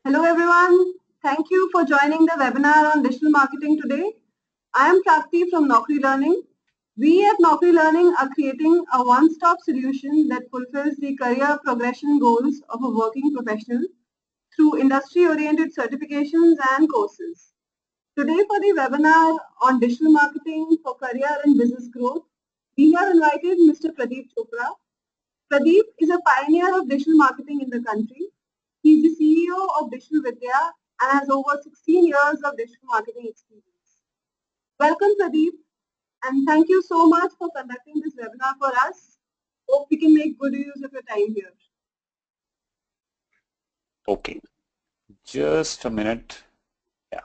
Hello everyone. Thank you for joining the webinar on digital marketing today. I am Prapti from Naukri Learning. We at Naukri Learning are creating a one-stop solution that fulfills the career progression goals of a working professional through industry-oriented certifications and courses. Today for the webinar on digital marketing for career and business growth, we have invited Mr. Pradeep Chopra. Pradeep is a pioneer of digital marketing in the country. He is the CEO of Digital Vidya and has over 16 years of digital marketing experience. Welcome, Pradeep, and thank you so much for conducting this webinar for us. Hope we can make good use of your time here. Okay, just a minute. Yeah.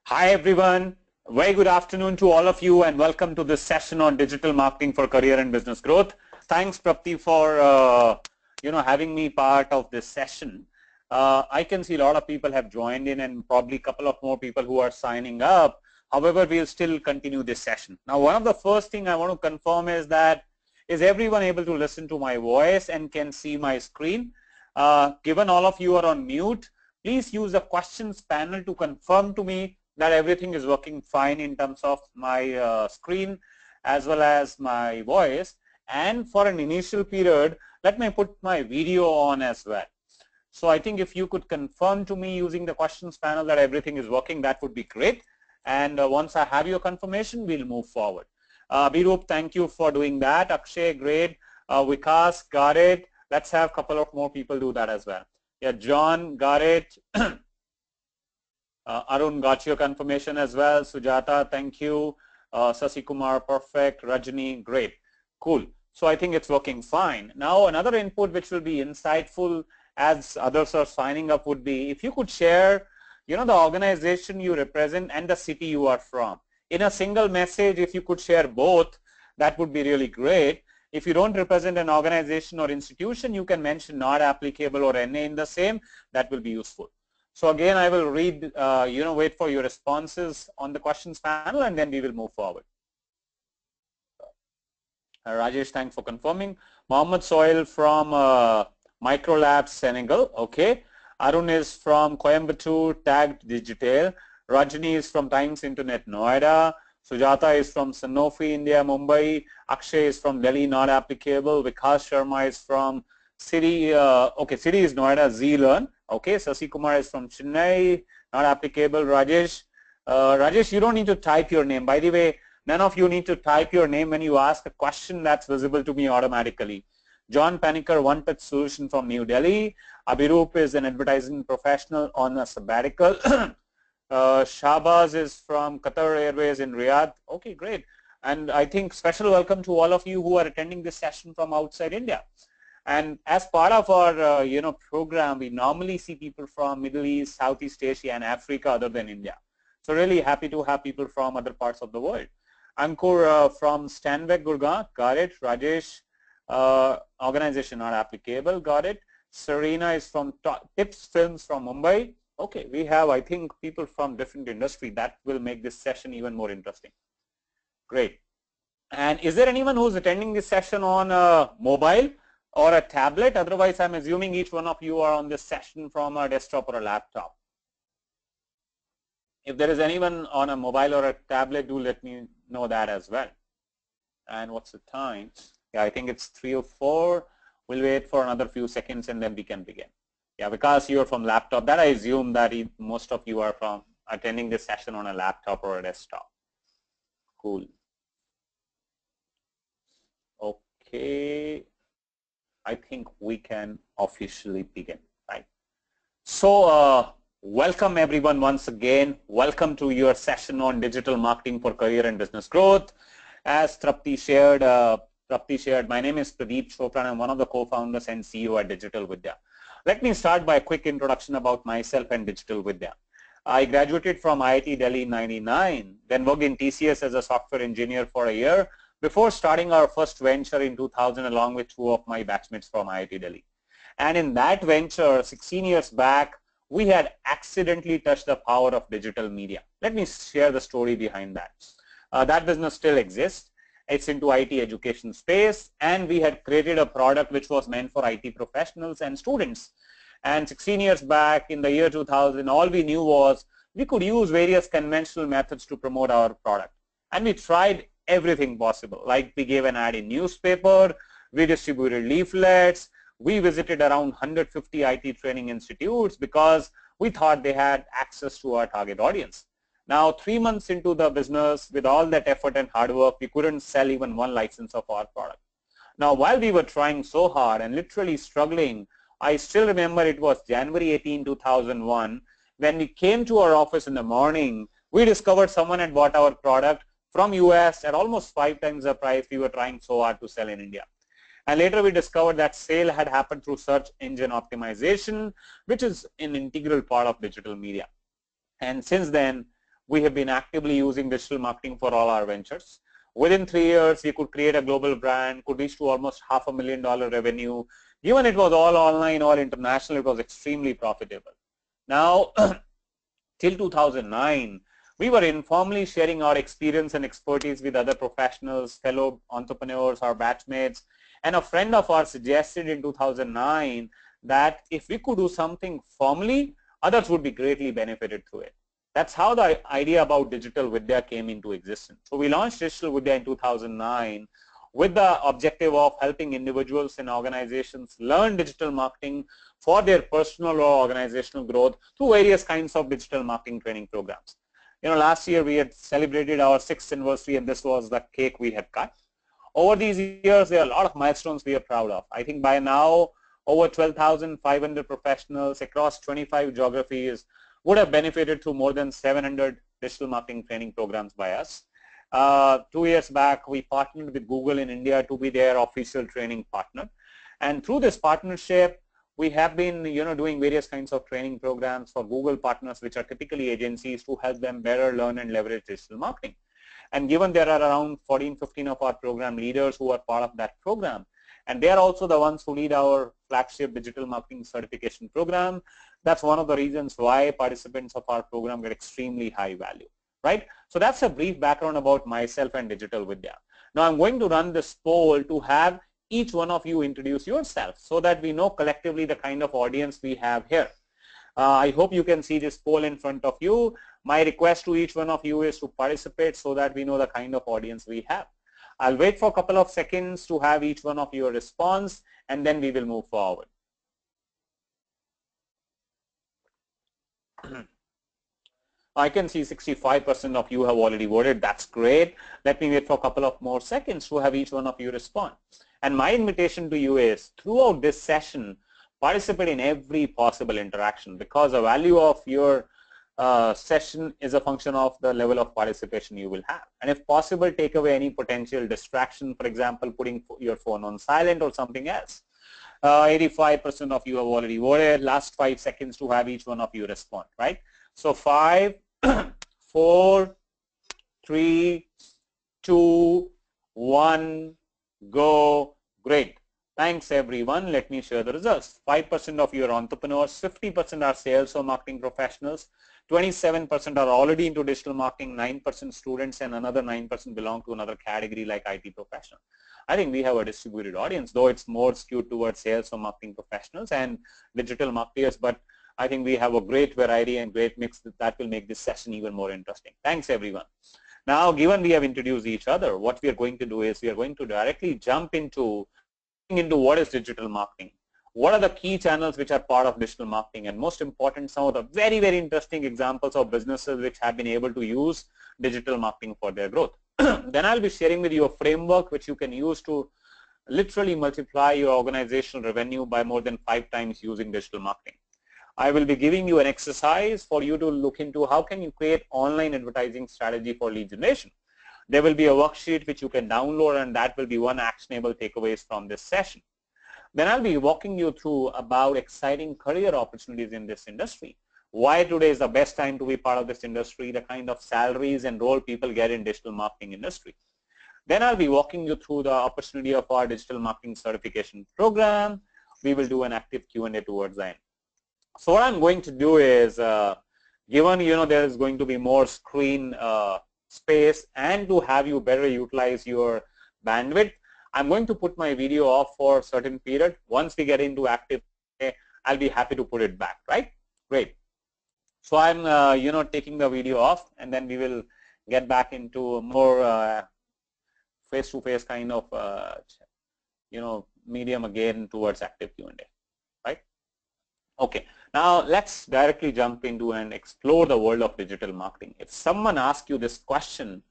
Hi, everyone. Very good afternoon to all of you, and welcome to this session on digital marketing for career and business growth. Thanks, Prapti, for having me part of this session. I can see a lot of people have joined in and probably a couple of more people who are signing up. However, we'll still continue this session. Now, one of the first thing I want to confirm is that is everyone able to listen to my voice and can see my screen? Given all of you are on mute, please use the questions panel to confirm to me that everything is working fine in terms of my screen as well as my voice. And for an initial period, let me put my video on as well. So I think if you could confirm to me using the questions panel that everything is working, that would be great. And once I have your confirmation, we'll move forward. Birup, thank you for doing that. Akshay, great. Vikas, got it. Let's have a couple of more people do that as well. Yeah, John, got it. Arun, got your confirmation as well. Sujata, thank you. Sasi Kumar, perfect. Rajni, great. Cool. So I think it's working fine. Now another input which will be insightful as others are signing up would be if you could share, the organization you represent and the city you are from. In a single message, if you could share both, that would be really great. If you don't represent an organization or institution, you can mention not applicable or NA in the same. That will be useful. So again, I will read, wait for your responses on the questions panel, and then we will move forward. Rajesh, thanks for confirming. Mohammed Soil from Microlab, Senegal. Okay. Arun is from Coimbatore, tagged Digital. Rajni is from Times Internet, Noida. Sujata is from Sanofi, India, Mumbai. Akshay is from Delhi, not applicable. Vikas Sharma is from City. City is Noida, Z-Learn. Okay. Sasi Kumar is from Chennai, not applicable. Rajesh, you don't need to type your name. By the way, none of you need to type your name when you ask a question. That's visible to me automatically. John Panicker, One Touch Solution from New Delhi. Abhirup is an advertising professional on a sabbatical. Shahbaz is from Qatar Airways in Riyadh. Okay, great. And I think special welcome to all of you who are attending this session from outside India. And as part of our program, we normally see people from Middle East, Southeast Asia, and Africa other than India. So really happy to have people from other parts of the world. Ankur from Stanweg, Gurgaon, got it. Rajesh, organization not applicable, got it. Serena is from Tips Films from Mumbai. Okay, we have, I think, people from different industry. That will make this session even more interesting. Great. And is there anyone who's attending this session on a mobile or a tablet? Otherwise, I'm assuming each one of you are on this session from a desktop or a laptop. If there is anyone on a mobile or a tablet, do let me know that as well. And what's the time? Yeah, I think it's 3:04. We'll wait for another few seconds and then we can begin. Yeah, because you're from laptop, that I assume that most of you are from attending this session on a laptop or a desktop. Cool. Okay. I think we can officially begin, right? So, welcome everyone once again. Welcome to your session on digital marketing for career and business growth. As Prapti shared, my name is Pradeep Chopra and I'm one of the co-founders and CEO at Digital Vidya. Let me start by a quick introduction about myself and Digital Vidya. I graduated from IIT Delhi in '99, then worked in TCS as a software engineer for a year before starting our first venture in 2000 along with two of my batchmates from IIT Delhi. And in that venture, 16 years back, we had accidentally touched the power of digital media. Let me share the story behind that. That business still exists. It's into IT education space, and we had created a product which was meant for IT professionals and students. And 16 years back in the year 2000, all we knew was we could use various conventional methods to promote our product. And we tried everything possible. Like we gave an ad in newspaper, we distributed leaflets, we visited around 150 IT training institutes because we thought they had access to our target audience. Now, 3 months into the business, with all that effort and hard work, we couldn't sell even one license of our product. Now, while we were trying so hard and literally struggling, I still remember it was January 18, 2001. When we came to our office in the morning, we discovered someone had bought our product from US at almost 5 times the price we were trying so hard to sell in India. And later we discovered that sale had happened through search engine optimization, which is an integral part of digital media. And since then, we have been actively using digital marketing for all our ventures. Within 3 years, we could create a global brand, could reach to almost $500,000 revenue. Given it was all online, all international, it was extremely profitable. Now, till 2009, we were informally sharing our experience and expertise with other professionals, fellow entrepreneurs, our batchmates, and a friend of ours suggested in 2009 that if we could do something formally, others would be greatly benefited through it. That's how the idea about Digital Vidya came into existence. So we launched Digital Vidya in 2009 with the objective of helping individuals and organizations learn digital marketing for their personal or organizational growth through various kinds of digital marketing training programs. Last year we had celebrated our 6th anniversary, and this was the cake we had cut. Over these years, there are a lot of milestones we are proud of. I think by now, over 12,500 professionals across 25 geographies would have benefited through more than 700 digital marketing training programs by us. 2 years back, we partnered with Google in India to be their official training partner. And through this partnership, we have been doing various kinds of training programs for Google partners, which are typically agencies, to help them better learn and leverage digital marketing. And given there are around 14, 15 of our program leaders who are part of that program, and they are also the ones who lead our flagship digital marketing certification program, that's one of the reasons why participants of our program get extremely high value, right? So that's a brief background about myself and Digital Vidya. Now I'm going to run this poll to have each one of you introduce yourself so that we know collectively the kind of audience we have here. I hope you can see this poll in front of you. My request to each one of you is to participate so that we know the kind of audience we have. I'll wait for a couple of seconds to have each one of your response, and then we will move forward. I can see 65% of you have already voted. That's great. Let me wait for a couple of more seconds to have each one of you respond. And my invitation to you is, throughout this session, participate in every possible interaction, because the value of your session is a function of the level of participation you will have. And if possible, take away any potential distraction, for example, putting your phone on silent or something else. 85% of you have already voted. Last 5 seconds to have each one of you respond, right? So 5, 4, 3, 2, 1, go. Great. Thanks everyone. Let me share the results. 5% of you are entrepreneurs, 50% are sales or marketing professionals, 27% are already into digital marketing, 9% students, and another 9% belong to another category like IT professional. I think we have a distributed audience, though it's more skewed towards sales or marketing professionals and digital marketers, but I think we have a great variety and great mix that will make this session even more interesting. Thanks everyone. Now, given we have introduced each other, what we are going to do is we are going to directly jump into what is digital marketing. What are the key channels which are part of digital marketing, and most important, some of the very, very interesting examples of businesses which have been able to use digital marketing for their growth. Then I'll be sharing with you a framework which you can use to literally multiply your organizational revenue by more than 5 times using digital marketing. I will be giving you an exercise for you to look into how can you create online advertising strategy for lead generation. There will be a worksheet which you can download, and that will be one actionable takeaways from this session. Then I'll be walking you through about exciting career opportunities in this industry. Why today is the best time to be part of this industry, the kind of salaries and role people get in digital marketing industry. Then I'll be walking you through the opportunity of our digital marketing certification program. We will do an active Q&A towards the end. So what I'm going to do is, given there is going to be more screen space and to have you better utilize your bandwidth, I'm going to put my video off for a certain period. Once we get into active, I'll be happy to put it back, right? Great. So I'm, taking the video off, and then we will get back into more face-to-face kind of, medium again towards active Q&A, right? Okay. Now let's directly jump into and explore the world of digital marketing. If someone asks you this question,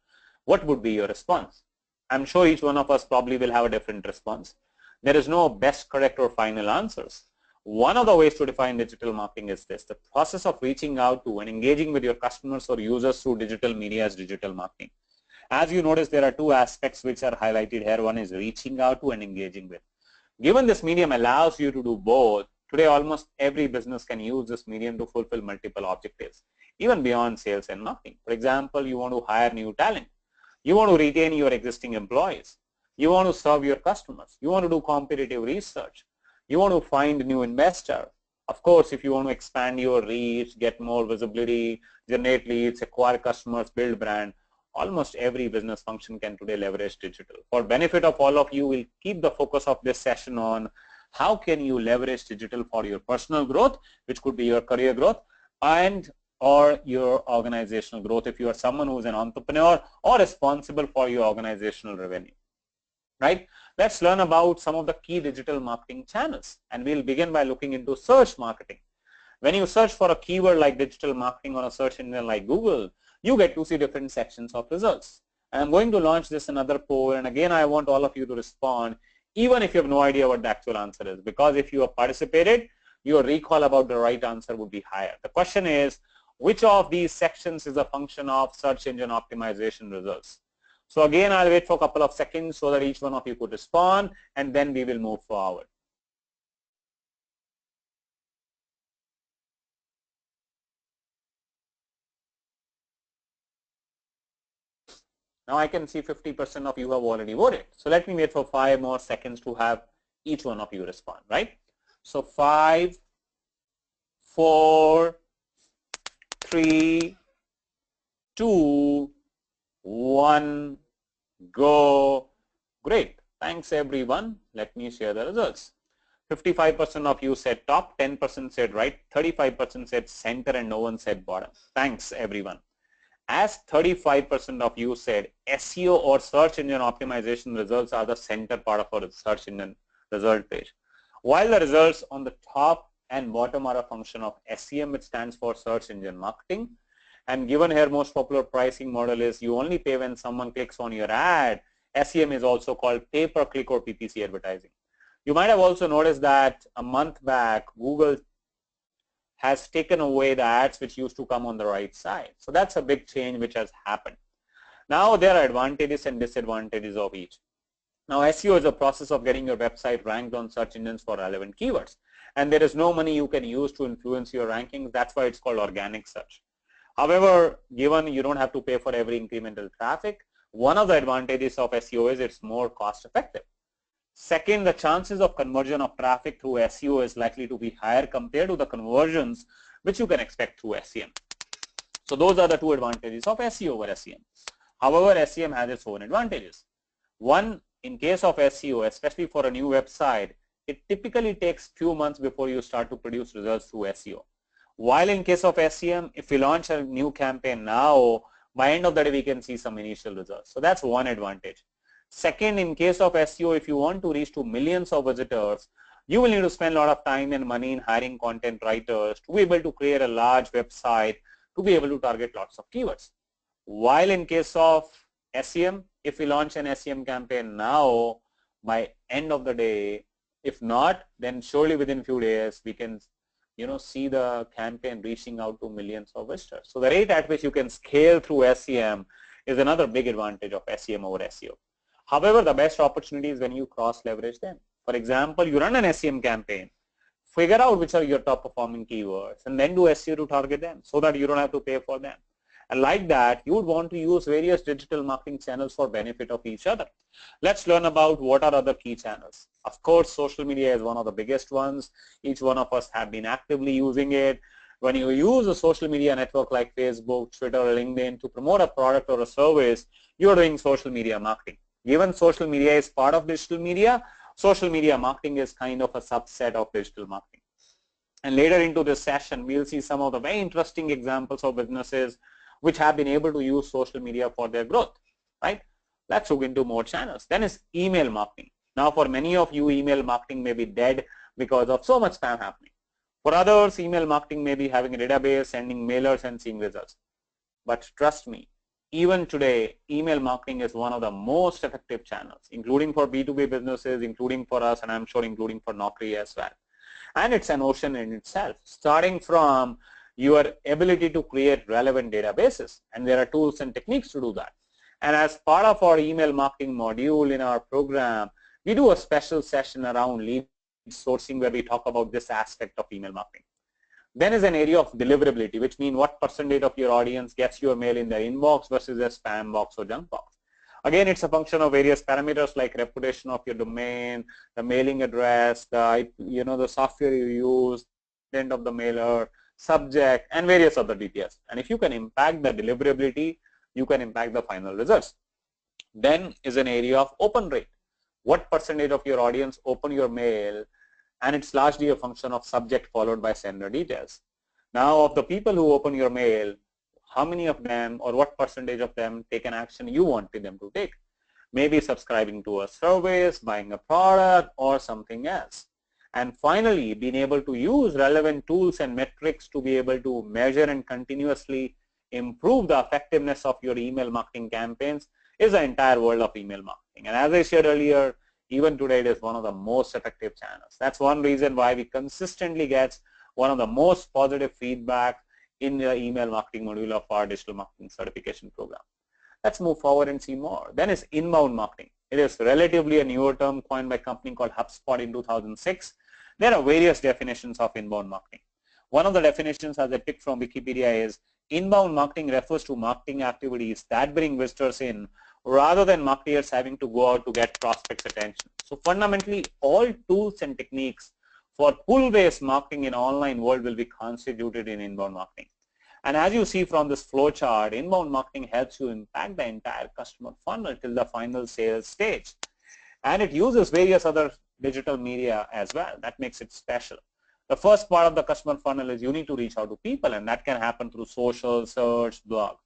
what would be your response? I'm sure each one of us probably will have a different response. There is no best, correct, or final answers. One of the ways to define digital marketing is this: the process of reaching out to and engaging with your customers or users through digital media is digital marketing. As you notice, there are two aspects which are highlighted here. One is reaching out to and engaging with. Given this medium allows you to do both, today almost every business can use this medium to fulfill multiple objectives, even beyond sales and marketing. For example, you want to hire new talent. You want to retain your existing employees. You want to serve your customers. You want to do competitive research. You want to find new investor. Of course, if you want to expand your reach, get more visibility, generate leads, acquire customers, build brand, almost every business function can today leverage digital. For benefit of all of you, we'll keep the focus of this session on how can you leverage digital for your personal growth, which could be your career growth, and or your organizational growth if you are someone who is an entrepreneur or responsible for your organizational revenue, right? Let's learn about some of the key digital marketing channels, and we'll begin by looking into search marketing. When you search for a keyword like digital marketing on a search engine like Google, you get to see different sections of results. And I'm going to launch this another poll, and again I want all of you to respond even if you have no idea what the actual answer is, because if you have participated, your recall about the right answer would be higher. The question is, which of these sections is a function of search engine optimization results? So again, I'll wait for a couple of seconds so that each one of you could respond, and then we will move forward. Now I can see 50% of you have already voted. So let me wait for 5 more seconds to have each one of you respond, right? So 5, 4, 3, 2, 1, go. Great. Thanks everyone. Let me share the results. 55% of you said top, 10% said right, 35% said center, and no one said bottom. Thanks everyone. As 35% of you said, SEO or search engine optimization results are the center part of our search engine result page. While the results on the top and bottom are a function of SEM, which stands for search engine marketing, and given here most popular pricing model is you only pay when someone clicks on your ad, SEM is also called pay-per-click or PPC advertising. You might have also noticed that a month back, Google has taken away the ads which used to come on the right side. So that's a big change which has happened. Now there are advantages and disadvantages of each. Now SEO is a process of getting your website ranked on search engines for relevant keywords. And there is no money you can use to influence your rankings. That's why it's called organic search. However, given you don't have to pay for every incremental traffic, one of the advantages of SEO is it's more cost effective. Second, the chances of conversion of traffic through SEO is likely to be higher compared to the conversions which you can expect through SEM. So those are the two advantages of SEO over SEM. However, SEM has its own advantages. One, in case of SEO, especially for a new website, it typically takes few months before you start to produce results through SEO. While in case of SEM, if we launch a new campaign now, by end of the day we can see some initial results. So that's one advantage. Second, in case of SEO, if you want to reach to millions of visitors, you will need to spend a lot of time and money in hiring content writers to be able to create a large website to be able to target lots of keywords. While in case of SEM, if we launch an SEM campaign now, by end of the day, if not, then surely within few days we can see the campaign reaching out to millions of visitors. So the rate at which you can scale through SEM is another big advantage of SEM over SEO. However, the best opportunity is when you cross-leverage them. For example, you run an SEM campaign, figure out which are your top performing keywords, and then do SEO to target them so that you don't have to pay for them. And like that, you would want to use various digital marketing channels for benefit of each other. Let's learn about what are other key channels. Of course, social media is one of the biggest ones. Each one of us have been actively using it. When you use a social media network like Facebook, Twitter, or LinkedIn to promote a product or a service, you're doing social media marketing. Given social media is part of digital media, social media marketing is kind of a subset of digital marketing. And later into this session, we'll see some of the very interesting examples of businesses which have been able to use social media for their growth, right? Let's look into more channels. Then is email marketing. Now for many of you, email marketing may be dead because of so much spam happening. For others, email marketing may be having a database, sending mailers and seeing results. But trust me, even today, email marketing is one of the most effective channels, including for B2B businesses, including for us, and I'm sure including for Naukri as well. And it's an ocean in itself, starting from your ability to create relevant databases. And there are tools and techniques to do that. And as part of our email marketing module in our program, we do a special session around lead sourcing where we talk about this aspect of email marketing. Then is an area of deliverability, which means what percentage of your audience gets your mail in their inbox versus their spam box or junk box. Again, it's a function of various parameters like reputation of your domain, the mailing address, the software you use, intent of the mailer, subject, and various other details. And if you can impact the deliverability, you can impact the final results. Then is an area of open rate. What percentage of your audience open your mail? And it's largely a function of subject followed by sender details. Now, of the people who open your mail, how many of them or what percentage of them take an action you wanted them to take? Maybe subscribing to a service, buying a product, or something else. And finally, being able to use relevant tools and metrics to be able to measure and continuously improve the effectiveness of your email marketing campaigns is the entire world of email marketing. And as I shared earlier, even today it is one of the most effective channels. That's one reason why we consistently get one of the most positive feedback in the email marketing module of our digital marketing certification program. Let's move forward and see more. Then is inbound marketing. It is relatively a newer term coined by a company called HubSpot in 2006. There are various definitions of inbound marketing. One of the definitions, as I picked from Wikipedia, is inbound marketing refers to marketing activities that bring visitors in rather than marketers having to go out to get prospects' attention. So fundamentally, all tools and techniques for pull-based marketing in online world will be constituted in inbound marketing. And as you see from this flow chart, inbound marketing helps you impact the entire customer funnel till the final sales stage. And it uses various other digital media as well. That makes it special. The first part of the customer funnel is you need to reach out to people, and that can happen through social, search, blog.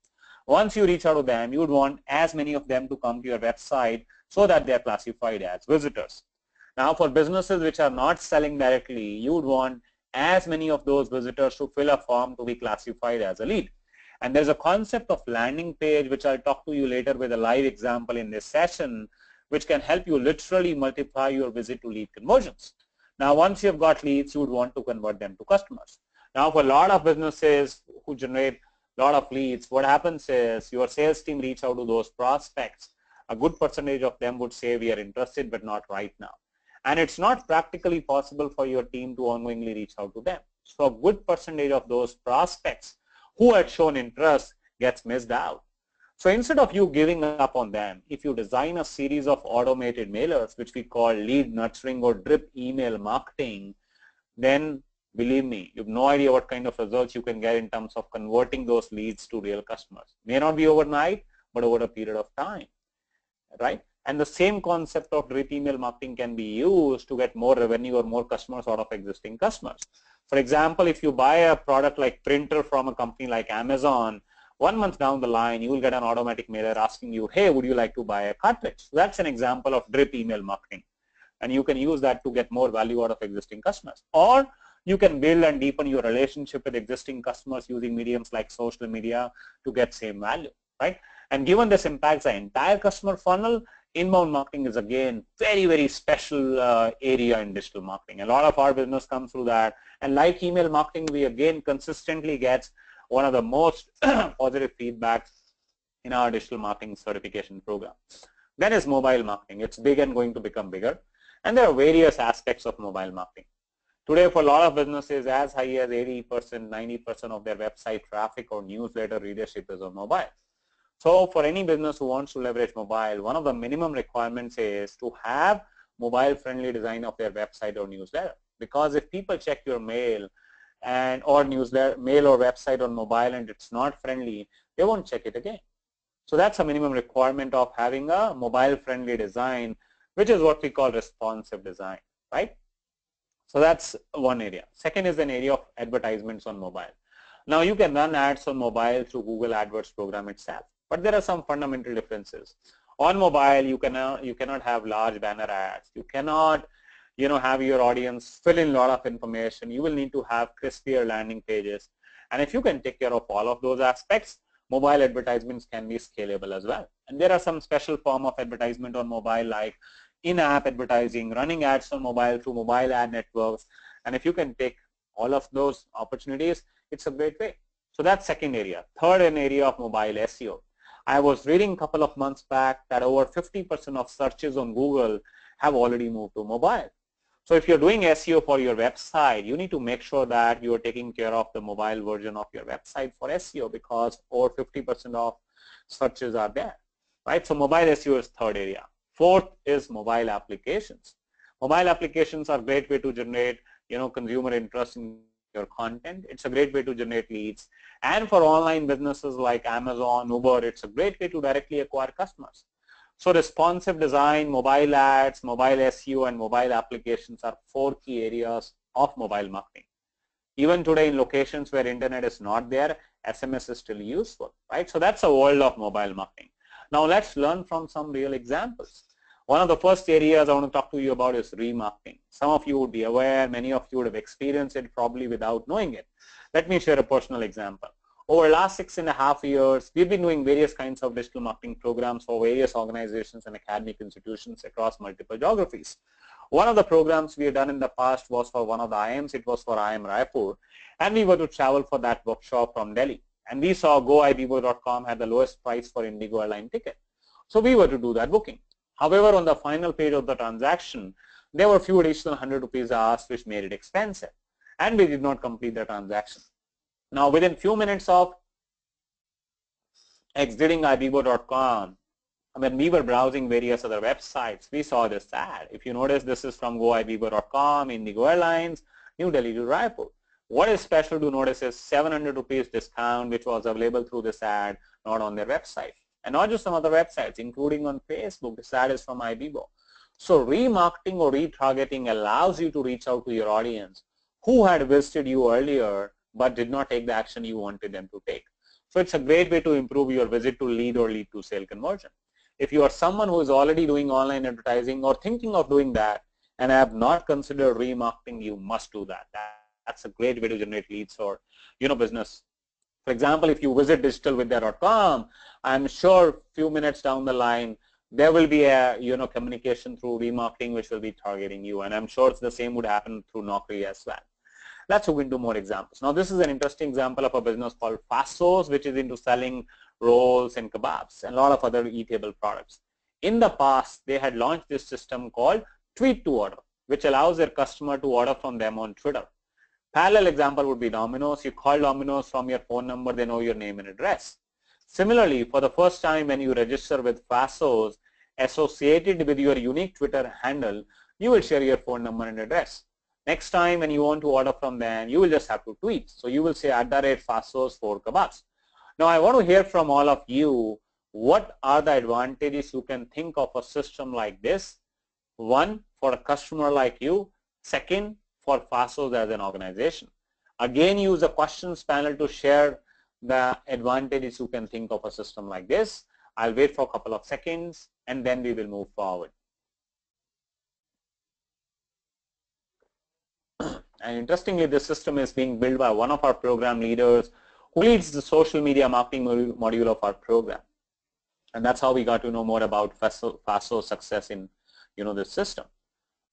Once you reach out to them, you would want as many of them to come to your website so that they are classified as visitors. Now, for businesses which are not selling directly, you would want as many of those visitors to fill a form to be classified as a lead. And there's a concept of landing page, which I'll talk to you later with a live example in this session, which can help you literally multiply your visit to lead conversions. Now, once you've got leads, you would want to convert them to customers. Now, for a lot of businesses who generate a lot of leads, what happens is your sales team reach out to those prospects. A good percentage of them would say we are interested, but not right now. And it's not practically possible for your team to ongoingly reach out to them. So a good percentage of those prospects who had shown interest gets missed out. So instead of you giving up on them, if you design a series of automated mailers, which we call lead nurturing or drip email marketing, then believe me, you have no idea what kind of results you can get in terms of converting those leads to real customers. May not be overnight, but over a period of time, right? And the same concept of drip email marketing can be used to get more revenue or more customers out of existing customers. For example, if you buy a product like printer from a company like Amazon, 1 month down the line, you will get an automatic mailer asking you, hey, would you like to buy a cartridge? So that's an example of drip email marketing. And you can use that to get more value out of existing customers. Or you can build and deepen your relationship with existing customers using mediums like social media to get same value, right? And given this impacts the entire customer funnel, inbound marketing is again very, very special area in digital marketing. A lot of our business comes through that. And like email marketing, we again consistently get one of the most positive feedbacks in our digital marketing certification program. Then is mobile marketing. It's big and going to become bigger. And there are various aspects of mobile marketing. Today, for a lot of businesses, as high as 80%, 90% of their website traffic or newsletter readership is on mobile. So for any business who wants to leverage mobile, one of the minimum requirements is to have mobile-friendly design of their website or newsletter. Because if people check your mail or newsletter, mail or website on mobile and it's not friendly, they won't check it again. So that's a minimum requirement of having a mobile-friendly design, which is what we call responsive design, right? So that's one area. Second is an area of advertisements on mobile. Now you can run ads on mobile through Google AdWords program itself, but there are some fundamental differences. On mobile, you cannot have large banner ads. You cannot, have your audience fill in a lot of information. You will need to have crispier landing pages. And if you can take care of all of those aspects, mobile advertisements can be scalable as well. And there are some special form of advertisement on mobile like in-app advertising, running ads on mobile through mobile ad networks. And if you can take all of those opportunities, it's a great way. So that's second area. Third, an area of mobile SEO. I was reading a couple of months back that over 50% of searches on Google have already moved to mobile. So if you're doing SEO for your website, you need to make sure that you are taking care of the mobile version of your website for SEO because over 50% of searches are there, right? So mobile SEO is third area. Fourth is mobile applications. Mobile applications are a great way to generate, consumer interest in your content. It's a great way to generate leads. And for online businesses like Amazon, Uber, it's a great way to directly acquire customers. So responsive design, mobile ads, mobile SEO, and mobile applications are four key areas of mobile marketing. Even today in locations where internet is not there, SMS is still useful, right? So that's a world of mobile marketing. Now let's learn from some real examples. One of the first areas I want to talk to you about is remarketing. Some of you would be aware, many of you would have experienced it probably without knowing it. Let me share a personal example. Over the last 6.5 years, we've been doing various kinds of digital marketing programs for various organizations and academic institutions across multiple geographies. One of the programs we had done in the past was for one of the IIMs. It was for IIM Raipur, and we were to travel for that workshop from Delhi. And we saw goibibo.com had the lowest price for Indigo airline ticket. So we were to do that booking. However, on the final page of the transaction, there were a few additional 100 rupees asked, which made it expensive. And we did not complete the transaction. Now, within few minutes of exiting ibibo.com, when we were browsing various other websites, we saw this ad. If you notice, this is from goibibo.com, Indigo Airlines, New Delhi to Raipur. What is special to notice is 700 rupees discount, which was available through this ad, not on their website. And not just some other websites, including on Facebook. This ad is from Ibibo. So remarketing or retargeting allows you to reach out to your audience who had visited you earlier but did not take the action you wanted them to take. So it's a great way to improve your visit to lead or lead to sale conversion. If you are someone who is already doing online advertising or thinking of doing that and have not considered remarketing, you must do that. That's a great way to generate leads or business. For example, if you visit digitalvidya.com, I'm sure few minutes down the line there will be a communication through remarketing which will be targeting you, and I'm sure it's the same would happen through Naukri as well. Let's look into more examples. Now this is an interesting example of a business called Fasos, which is into selling rolls and kebabs and a lot of other eatable products. In the past, they had launched this system called Tweet to Order, which allows their customer to order from them on Twitter. Parallel example would be Domino's. You call Domino's from your phone number, they know your name and address. Similarly, for the first time when you register with Fasos, associated with your unique Twitter handle, you will share your phone number and address. Next time when you want to order from them, you will just have to tweet. So you will say @Fasos for kebabs. Now I want to hear from all of you, what are the advantages you can think of a system like this? One, for a customer like you. Second, for Fasos as an organization. Again, use the questions panel to share the advantages you can think of a system like this. I'll wait for a couple of seconds and then we will move forward. And interestingly, this system is being built by one of our program leaders who leads the social media marketing module of our program. And that's how we got to know more about Fasos success in this system.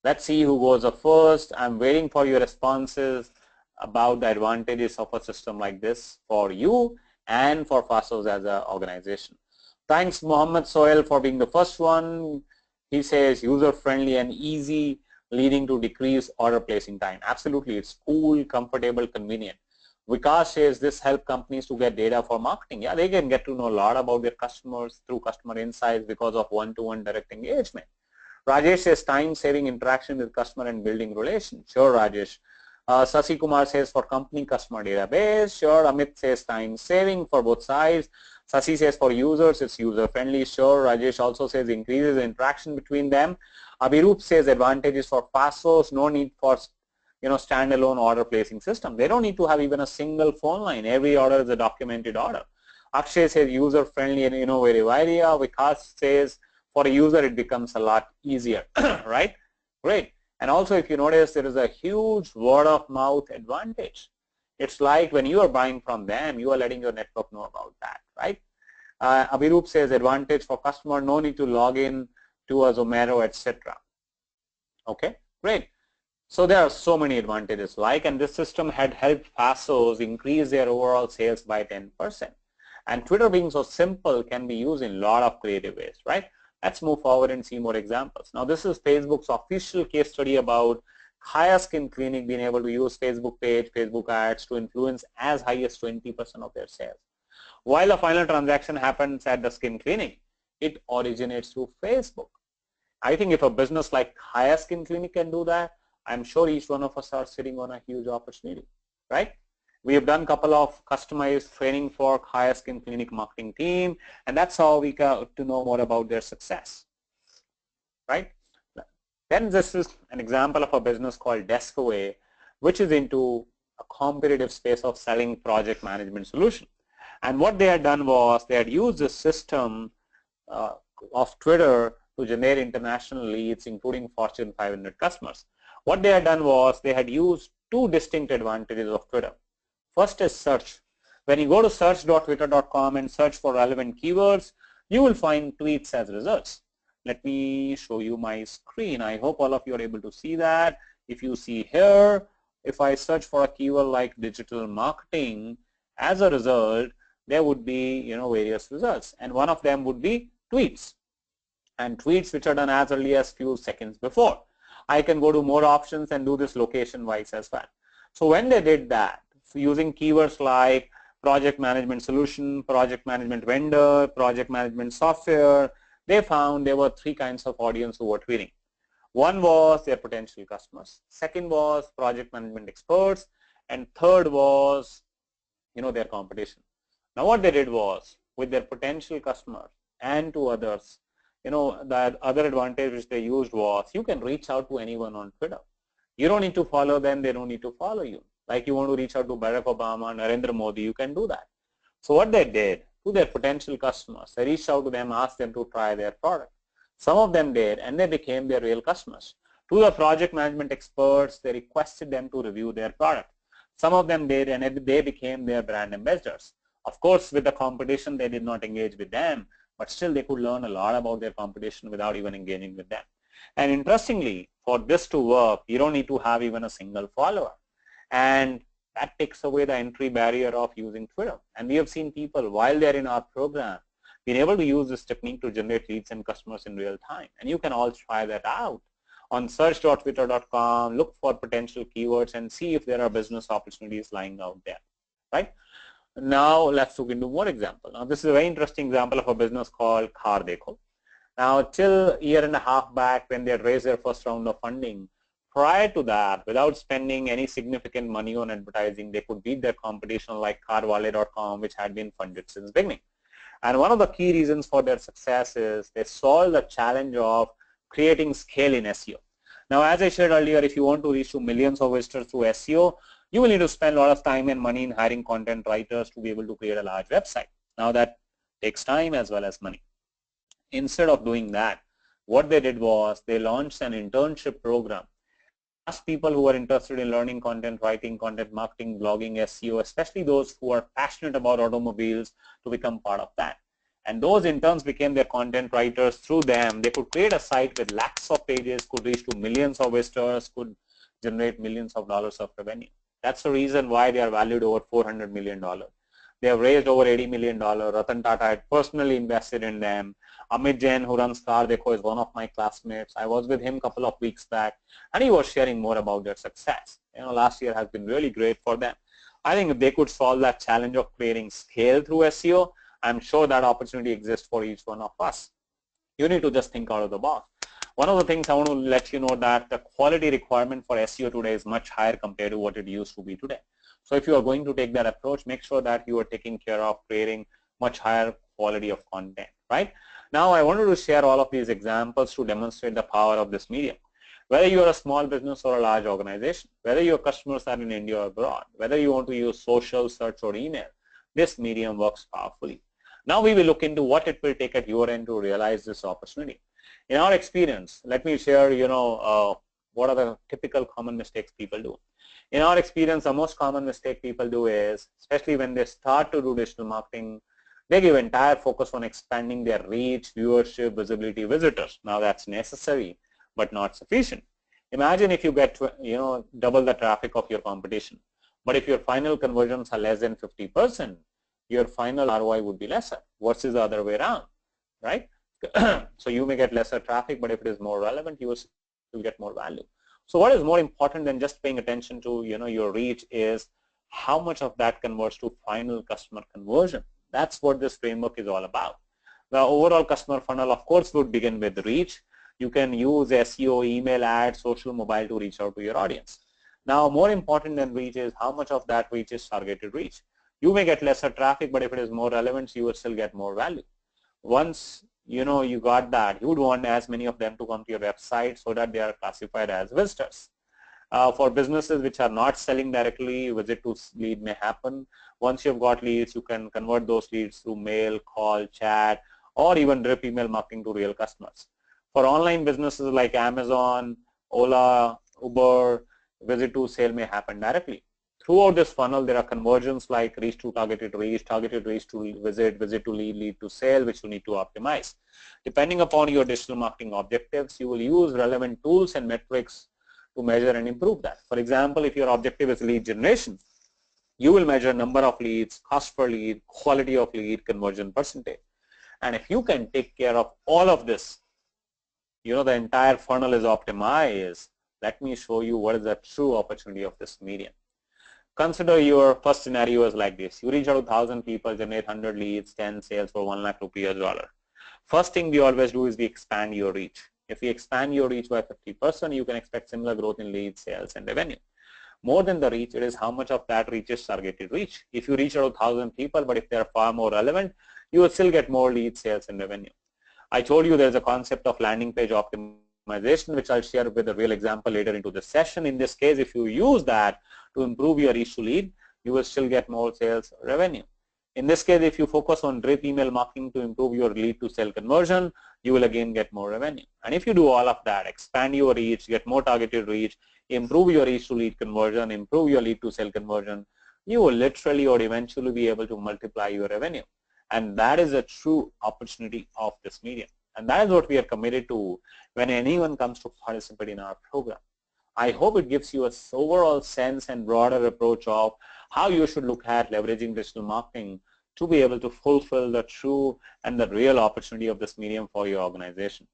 Let's see who goes up first. I'm waiting for your responses about the advantages of a system like this for you and for Fasos as an organization. Thanks Mohammed Sohail for being the first one. He says user-friendly and easy, leading to decreased order placing time. Absolutely, it's cool, comfortable, convenient. Vikas says this helps companies to get data for marketing. Yeah, they can get to know a lot about their customers through customer insights because of one-to-one direct engagement. Rajesh says time-saving interaction with customer and building relations. Sure, Rajesh. Sasi Kumar says for company customer database. Sure. Amit says time-saving for both sides. Sasi says for users, it's user-friendly. Sure. Rajesh also says increases interaction between them. Abhirup says advantages for Fasos, no need for standalone order placing system. They don't need to have even a single phone line. Every order is a documented order. Akshay says user-friendly and innovative idea. Vikas says for a user it becomes a lot easier, right? Great. And also if you notice there is a huge word of mouth advantage. It's like when you are buying from them, you are letting your network know about that, right? Abhirup says advantage for customer, no need to log in to a Zomato, etc. Okay, great. So there are so many advantages and this system had helped Passos increase their overall sales by 10%. And Twitter being so simple can be used in a lot of creative ways, right? Let's move forward and see more examples. Now this is Facebook's official case study about Higher Skin Clinic being able to use Facebook page, Facebook ads to influence as high as 20% of their sales. While the final transaction happens at the skin clinic, it originates through Facebook. I think if a business like Higher Skin Clinic can do that, I'm sure each one of us are sitting on a huge opportunity, right? We have done a couple of customized training for Higher Skin Clinic marketing team, and that's how we got to know more about their success, right? Then this is an example of a business called Deskaway, which is into a competitive space of selling project management solution. And what they had done was they had used the system of Twitter to generate international leads, including Fortune 500 customers. What they had done was they had used two distinct advantages of Twitter. First is search. When you go to search.twitter.com and search for relevant keywords, you will find tweets as results. Let me show you my screen. I hope all of you are able to see that. If you see here, if I search for a keyword like digital marketing, as a result, there would be various results, and one of them would be tweets, and tweets which are done as early as few seconds before. I can go to more options and do this location wise as well. So when they did that, using keywords like project management solution, project management vendor, project management software, they found there were three kinds of audience who were tweeting. One was their potential customers, second was project management experts, and third was their competition. Now what they did was, with their potential customers and to others, the other advantage which they used was you can reach out to anyone on Twitter. You don't need to follow them, they don't need to follow you. Like you want to reach out to Barack Obama, Narendra Modi, you can do that. So what they did to their potential customers, they reached out to them, asked them to try their product. Some of them did, and they became their real customers. To the project management experts, they requested them to review their product. Some of them did, and they became their brand ambassadors. Of course, with the competition, they did not engage with them, but still they could learn a lot about their competition without even engaging with them. And interestingly, for this to work, you don't need to have even a single follower. And that takes away the entry barrier of using Twitter. And we have seen people, while they're in our program, being able to use this technique to generate leads and customers in real time. And you can all try that out on search.twitter.com, look for potential keywords and see if there are business opportunities lying out there, right? Now let's look into more example. Now this is a very interesting example of a business called Car Dekho. Now till a year and a half back when they had raised their first round of funding, prior to that, without spending any significant money on advertising, they could beat their competition like carwale.com, which had been funded since beginning. And one of the key reasons for their success is they solved the challenge of creating scale in SEO. Now as I shared earlier, if you want to reach to millions of visitors through SEO, you will need to spend a lot of time and money in hiring content writers to be able to create a large website. Now that takes time as well as money. Instead of doing that, what they did was they launched an internship program. Asked people who are interested in learning content writing, content marketing, blogging, SEO, especially those who are passionate about automobiles, to become part of that. And those interns became their content writers. Through them, they could create a site with lakhs of pages, could reach to millions of visitors, could generate millions of dollars of revenue. That's the reason why they are valued over $400 million. They have raised over $80 million. Ratan Tata had personally invested in them. Amit Jain, who runs Car Dekho, is one of my classmates. I was with him a couple of weeks back, and he was sharing more about their success. Last year has been really great for them. I think if they could solve that challenge of creating scale through SEO, I'm sure that opportunity exists for each one of us. You need to just think out of the box. One of the things I want to let you know that the quality requirement for SEO today is much higher compared to what it used to be today. So if you are going to take that approach, make sure that you are taking care of creating much higher quality of content, right? Now I wanted to share all of these examples to demonstrate the power of this medium. Whether you are a small business or a large organization, whether your customers are in India or abroad, whether you want to use social, search or email, this medium works powerfully. Now we will look into what it will take at your end to realize this opportunity. In our experience, let me share, what are the typical common mistakes people do. In our experience, the most common mistake people do is, especially when they start to do digital marketing, they give entire focus on expanding their reach, viewership, visibility, visitors. Now that's necessary, but not sufficient. Imagine if you get, double the traffic of your competition, but if your final conversions are less than 50%, your final ROI would be lesser versus the other way around, right? So you may get lesser traffic, but if it is more relevant, you will still get more value. So what is more important than just paying attention to, your reach is how much of that converts to final customer conversion. That's what this framework is all about. The overall customer funnel, of course, would begin with reach. You can use SEO, email ads, social, mobile to reach out to your audience. Now, more important than reach is how much of that reach is targeted reach. You may get lesser traffic, but if it is more relevant, you will still get more value. Once you got that, you would want as many of them to come to your website so that they are classified as visitors. For businesses which are not selling directly, visit to lead may happen. Once you've got leads, you can convert those leads through mail, call, chat, or even drip email marketing to real customers. For online businesses like Amazon, Ola, Uber, visit to sale may happen directly. Throughout this funnel, there are conversions like reach to targeted reach to visit, visit to lead, lead to sale, which you need to optimize. Depending upon your digital marketing objectives, you will use relevant tools and metrics to measure and improve that. For example, if your objective is lead generation, you will measure number of leads, cost per lead, quality of lead, conversion percentage. And if you can take care of all of this, the entire funnel is optimized. Let me show you what is the true opportunity of this medium. Consider your first scenario is like this. You reach out to 1,000 people, generate 100 leads, 10 sales for 1 lakh rupees $1. First thing we always do is we expand your reach. If we expand your reach by 50%, you can expect similar growth in leads, sales, and revenue. More than the reach, it is how much of that reach is targeted reach. If you reach out to 1,000 people, but if they are far more relevant, you will still get more leads, sales, and revenue. I told you there's a concept of landing page optimization, which I'll share with a real example later into the session. In this case, if you use that to improve your reach to lead, you will still get more sales revenue. In this case, if you focus on drip email marketing to improve your lead to sale conversion, you will again get more revenue. And if you do all of that, expand your reach, get more targeted reach, improve your reach to lead conversion, improve your lead to sale conversion, you will literally or eventually be able to multiply your revenue. And that is a true opportunity of this medium. And that is what we are committed to when anyone comes to participate in our program. I hope it gives you an overall sense and broader approach of how you should look at leveraging digital marketing to be able to fulfill the true and the real opportunity of this medium for your organization.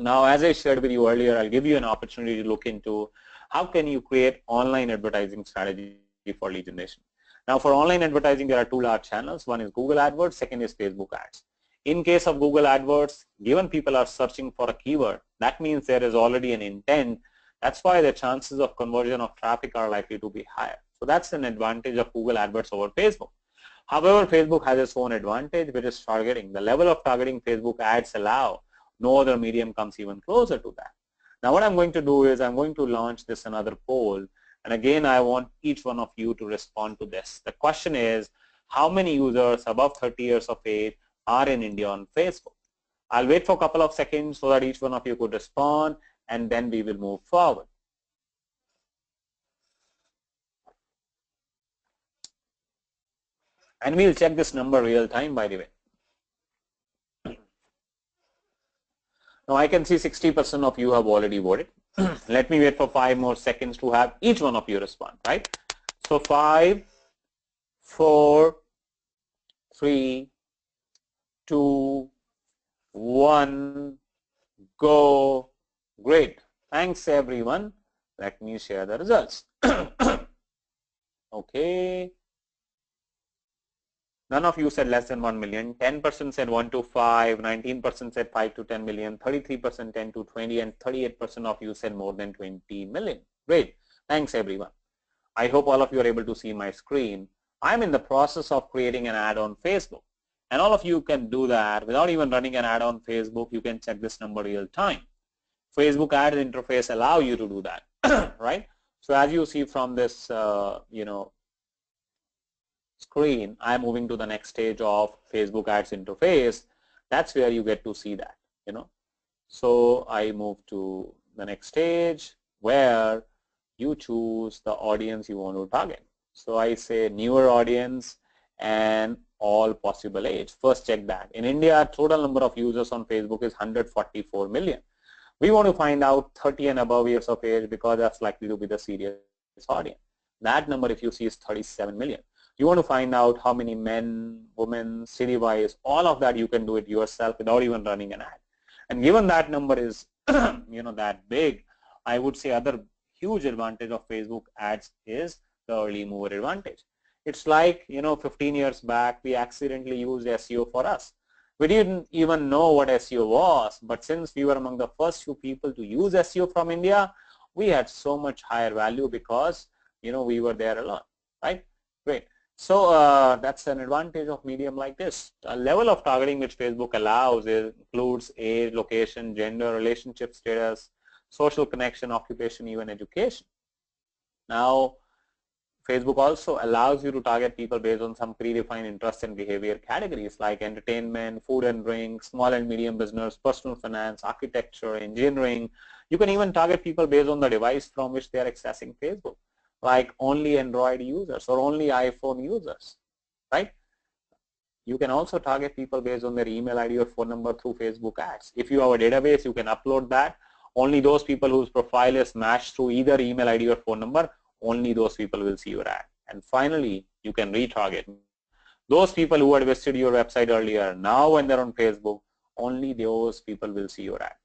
Now, as I shared with you earlier, I'll give you an opportunity to look into how can you create online advertising strategy for lead generation. Now, for online advertising, there are two large channels. One is Google AdWords, second is Facebook ads. In case of Google AdWords, given people are searching for a keyword, that means there is already an intent. That's why the chances of conversion of traffic are likely to be higher. So that's an advantage of Google AdWords over Facebook. However, Facebook has its own advantage, which is targeting. The level of targeting Facebook ads allow, no other medium comes even closer to that. Now what I'm going to do is I'm going to launch this another poll. And again, I want each one of you to respond to this. The question is, how many users above 30 years of age are in India on Facebook? I'll wait for a couple of seconds so that each one of you could respond, and then we will move forward. And we'll check this number real time, by the way. Now I can see 60% of you have already voted. Let me wait for 5 more seconds to have each one of you respond, right? So 5, 4, 3, 2, 1, go. Great. Thanks everyone. Let me share the results. Okay. None of you said less than 1 million. 10% said 1 to 5, 19% said 5 to 10 million, 33% 10 to 20, and 38% of you said more than 20 million. Great. Thanks everyone. I hope all of you are able to see my screen. I'm in the process of creating an ad on Facebook. And all of you can do that without even running an ad on Facebook. You can check this number real time. Facebook ads interface allow you to do that, right? So as you see from this, screen, I'm moving to the next stage of Facebook ads interface. That's where you get to see that, So I move to the next stage where you choose the audience you want to target. So I say newer audience and all possible age. First check that. In India, total number of users on Facebook is 144 million. We want to find out 30 and above years of age because that's likely to be the serious audience. That number, if you see, is 37 million. You want to find out how many men, women, city-wise, all of that you can do it yourself without even running an ad. And given that number is, that big, I would say other huge advantage of Facebook ads is the early mover advantage. It's like, 15 years back, we accidentally used SEO for us. We didn't even know what SEO was, but since we were among the first few people to use SEO from India, we had so much higher value because, we were there alone, right? Great. So that's an advantage of medium like this. A level of targeting which Facebook allows includes age, location, gender, relationship status, social connection, occupation, even education. Now, Facebook also allows you to target people based on some predefined interest and behavior categories like entertainment, food and drink, small and medium business, personal finance, architecture, engineering. You can even target people based on the device from which they are accessing Facebook, like only Android users or only iPhone users, right? You can also target people based on their email ID or phone number through Facebook ads. If you have a database, you can upload that. Only those people whose profile is matched through either email ID or phone number, only those people will see your ad. And finally, you can retarget. Those people who had visited your website earlier, now when they're on Facebook, only those people will see your ad.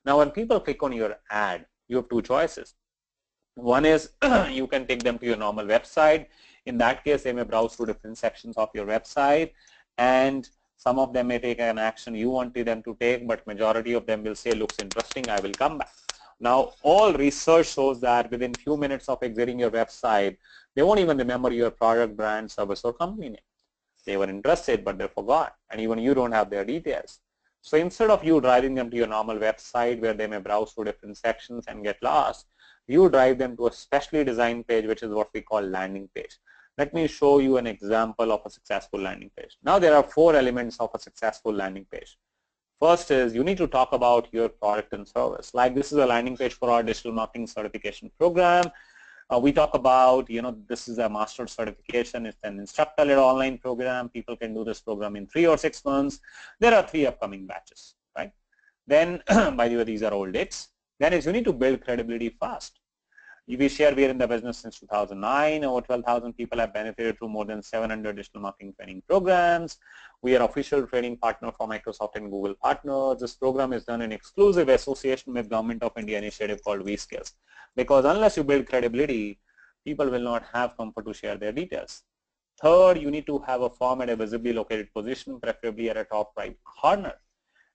Now, when people click on your ad, you have two choices. One is you can take them to your normal website. In that case, they may browse through different sections of your website, and some of them may take an action you wanted them to take, but majority of them will say, looks interesting, I will come back. Now, all research shows that within few minutes of exiting your website, they won't even remember your product, brand, service, or company name. They were interested, but they forgot, and even you don't have their details. So instead of you driving them to your normal website where they may browse through different sections and get lost, you drive them to a specially designed page, which is what we call landing page. Let me show you an example of a successful landing page. Now, there are 4 elements of a successful landing page. First is you need to talk about your product and service. Like this is a landing page for our digital marketing certification program. We talk about, this is a master's certification. It's an instructor-led online program. People can do this program in 3 or 6 months. There are 3 upcoming batches, right? Then, by the way, these are old dates. Then is you need to build credibility fast. We share we are in the business since 2009. Over 12,000 people have benefited through more than 700 digital marketing training programs. We are official training partner for Microsoft and Google partners. This program is done in exclusive association with Government of India initiative called vSkills. Because unless you build credibility, people will not have comfort to share their details. Third, you need to have a form at a visibly located position, preferably at a top right corner.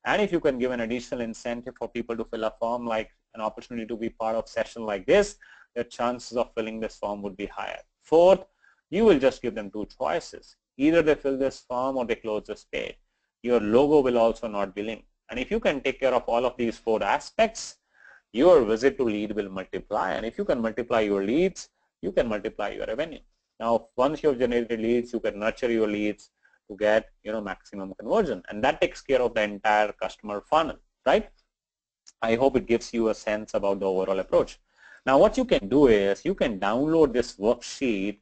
And if you can give an additional incentive for people to fill a form, like an opportunity to be part of a session like this, the chances of filling this form would be higher. Fourth, you will just give them 2 choices. Either they fill this form or they close this page. Your logo will also not be linked. And if you can take care of all of these 4 aspects, your visit to lead will multiply. And if you can multiply your leads, you can multiply your revenue. Now, once you have generated leads, you can nurture your leads to get maximum conversion, and that takes care of the entire customer funnel, right? I hope it gives you a sense about the overall approach. Now, what you can do is you can download this worksheet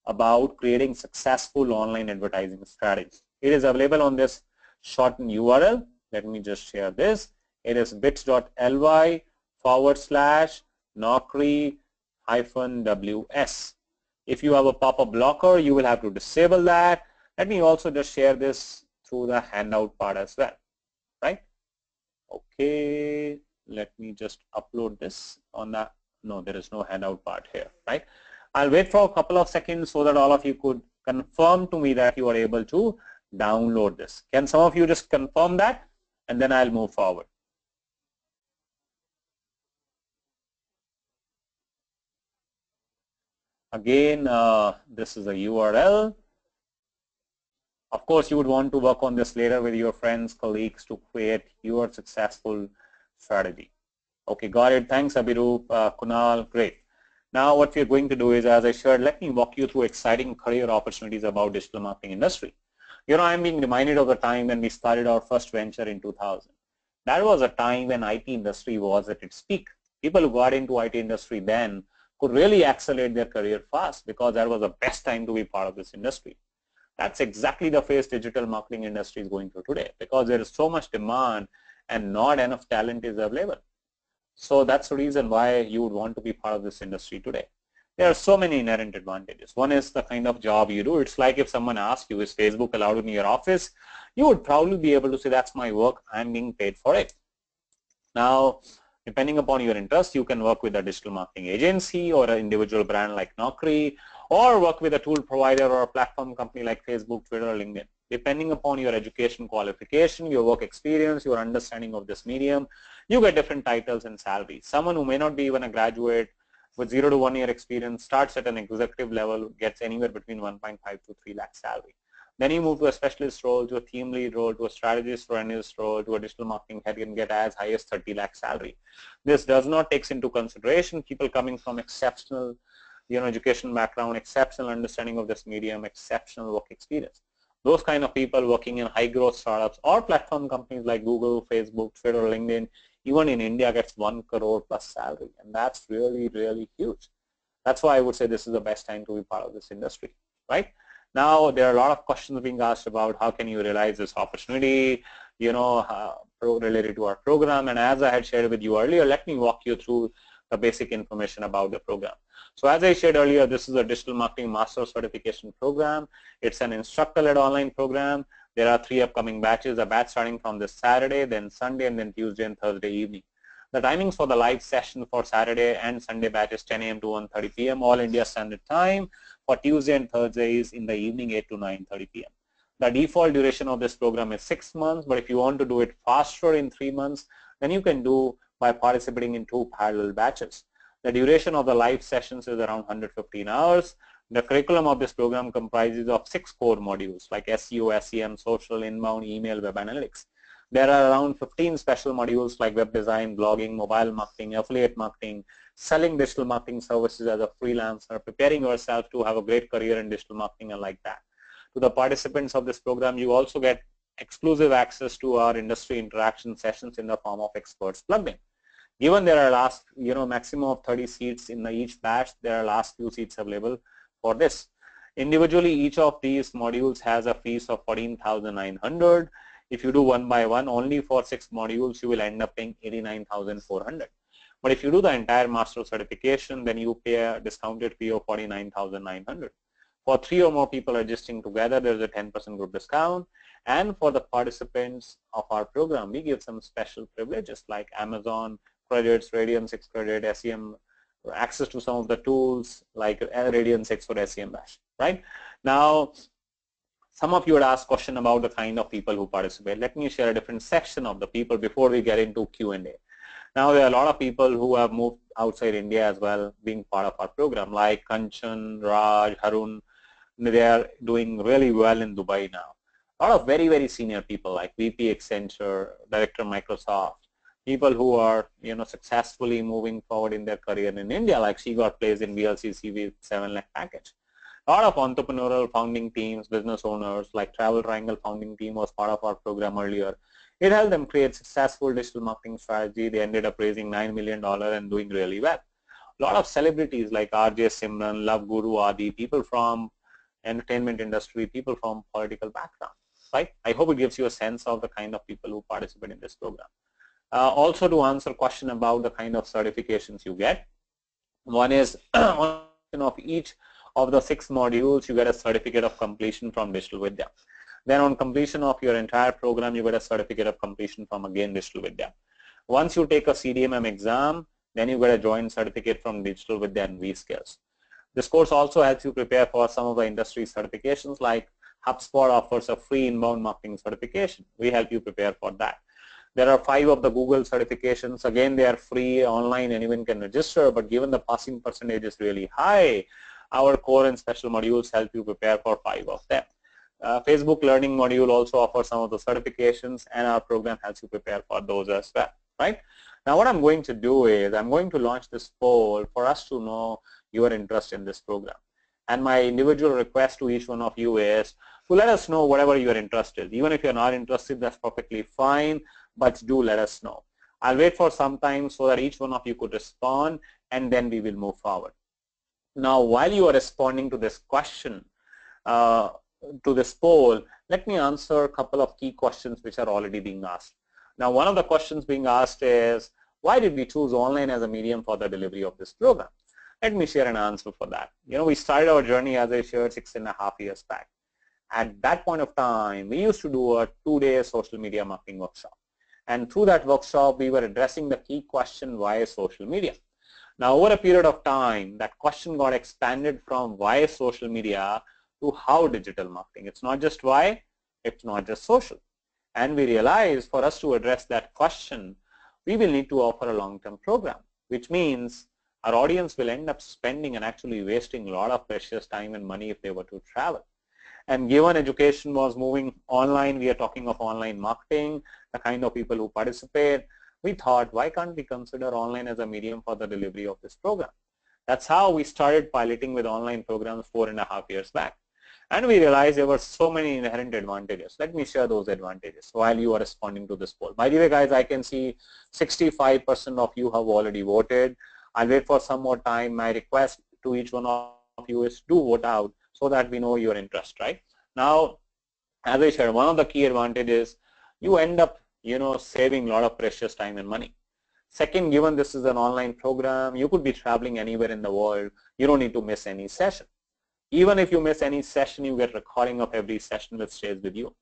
about creating successful online advertising strategies. It is available on this shortened URL. Let me just share this. It is bit.ly/Naukri-WS. If you have a pop-up blocker, you will have to disable that. Let me also just share this through the handout part as well, right? Okay, let me just upload this on that. No, there is no handout part here, right? I'll wait for a couple of seconds so that all of you could confirm to me that you are able to download this. Can some of you just confirm that? And then I'll move forward. Again, this is a URL. Of course, you would want to work on this later with your friends, colleagues to create your successful strategy. Okay, got it. Thanks, Abhirup, Kunal, great. Now what we're going to do is, as I shared, let me walk you through exciting career opportunities about digital marketing industry. I'm being reminded of the time when we started our first venture in 2000. That was a time when IT industry was at its peak. People who got into IT industry then could really accelerate their career fast because that was the best time to be part of this industry. That's exactly the phase digital marketing industry is going through today because there is so much demand and not enough talent is available. So that's the reason why you would want to be part of this industry today. There are so many inherent advantages. One is the kind of job you do. It's like if someone asks you, is Facebook allowed in your office? You would probably be able to say, that's my work, I'm being paid for it. Now, depending upon your interest, you can work with a digital marketing agency or an individual brand like Naukri, or work with a tool provider or a platform company like Facebook, Twitter, or LinkedIn. Depending upon your education qualification, your work experience, your understanding of this medium, you get different titles and salaries. Someone who may not be even a graduate with 0 to 1 year experience starts at an executive level, gets anywhere between 1.5 to 3 lakh salary. Then you move to a specialist role, to a team lead role, to a strategist or analyst role, to a digital marketing head and get as high as 30 lakh salary. This does not take into consideration people coming from exceptional education background, exceptional understanding of this medium, exceptional work experience. Those kind of people working in high growth startups or platform companies like Google, Facebook, Twitter, LinkedIn, even in India gets 1 crore plus salary, and that's really, really huge. That's why I would say this is the best time to be part of this industry, right? Now, there are a lot of questions being asked about how can you realize this opportunity, related to our program. And as I had shared with you earlier, let me walk you through the basic information about the program. So as I shared earlier, this is a digital marketing master certification program. It's an instructor-led online program. There are 3 upcoming batches, a batch starting from this Saturday, then Sunday, and then Tuesday and Thursday evening. The timings for the live session for Saturday and Sunday batch is 10 a.m. to 1:30 p.m. all India Standard Time. For Tuesday and Thursday is in the evening 8 to 9:30 p.m. The default duration of this program is 6 months, but if you want to do it faster in 3 months, then you can do by participating in 2 parallel batches. The duration of the live sessions is around 115 hours. The curriculum of this program comprises of 6 core modules like SEO, SEM, social, inbound, email, web analytics. There are around 15 special modules like web design, blogging, mobile marketing, affiliate marketing, selling digital marketing services as a freelancer, preparing yourself to have a great career in digital marketing and like that. To the participants of this program, you also get exclusive access to our industry interaction sessions in the form of experts plugged in. Given there are maximum of 30 seats in each batch, there are last few seats available for this. Individually, each of these modules has a fees of 14,900. If you do one by one, only for 6 modules, you will end up paying 89,400. But if you do the entire master certification, then you pay a discounted fee of 49,900. For 3 or more people registering together, there is a 10% group discount. And for the participants of our program, we give some special privileges like Amazon credits, Radian 6 credit, SEM, access to some of the tools like Radian 6 for SEM Bash, right? Now, some of you would ask question about the kind of people who participate. Let me share a different section of the people before we get into Q&A. Now, there are a lot of people who have moved outside India as well, being part of our program, like Kanchan, Raj, Harun. They are doing really well in Dubai now. A lot of very, very senior people like VP Accenture, Director Microsoft, people who are successfully moving forward in their career in India, like she got placed in VLCC with 7 lakh package. A lot of entrepreneurial founding teams, business owners, like Travel Triangle founding team was part of our program earlier. It helped them create successful digital marketing strategy. They ended up raising $9 million and doing really well. A lot of celebrities like RJ Simran, Love Guru, Adi, people from entertainment industry, people from political background, right? I hope it gives you a sense of the kind of people who participate in this program. Also to answer a question about the kind of certifications you get, one is on of each of the 6 modules, you get a certificate of completion from Digital Vidya. Then on completion of your entire program, you get a certificate of completion from again Digital Vidya. Once you take a CDMM exam, then you get a joint certificate from Digital Vidya and vSkills. This course also helps you prepare for some of the industry certifications like HubSpot offers a free inbound marketing certification. We help you prepare for that. There are 5 of the Google certifications. Again, they are free, online, anyone can register, but given the passing percentage is really high, our core and special modules help you prepare for 5 of them. Facebook Learning module also offers some of the certifications, and our program helps you prepare for those as well, right? Now what I'm going to do is I'm going to launch this poll for us to know your interest in this program. And my individual request to each one of you is to let us know whatever you are interested. Even if you're not interested, that's perfectly fine, but do let us know. I'll wait for some time so that each one of you could respond, and then we will move forward. Now, while you are responding to this question, to this poll, let me answer a couple of key questions which are already being asked. Now, one of the questions being asked is, why did we choose online as a medium for the delivery of this program? Let me share an answer for that. We started our journey, as I shared, 6.5 years back. At that point of time, we used to do a 2-day social media marketing workshop. And through that workshop, we were addressing the key question, why social media? Now, over a period of time, that question got expanded from why social media to how digital marketing. It's not just why, it's not just social. And we realized for us to address that question, we will need to offer a long-term program, which means our audience will end up spending and actually wasting a lot of precious time and money if they were to travel. And given education was moving online, we are talking of online marketing, the kind of people who participate, we thought, why can't we consider online as a medium for the delivery of this program? That's how we started piloting with online programs 4.5 years back. And we realized there were so many inherent advantages. Let me share those advantages while you are responding to this poll. By the way, guys, I can see 65% of you have already voted. I'll wait for some more time. My request to each one of you is to vote out so that we know your interest, right? Now, as I shared, one of the key advantages, you end up, saving a lot of precious time and money. Second, given this is an online program, you could be traveling anywhere in the world. You don't need to miss any session. Even if you miss any session, you get recording of every session which stays with you.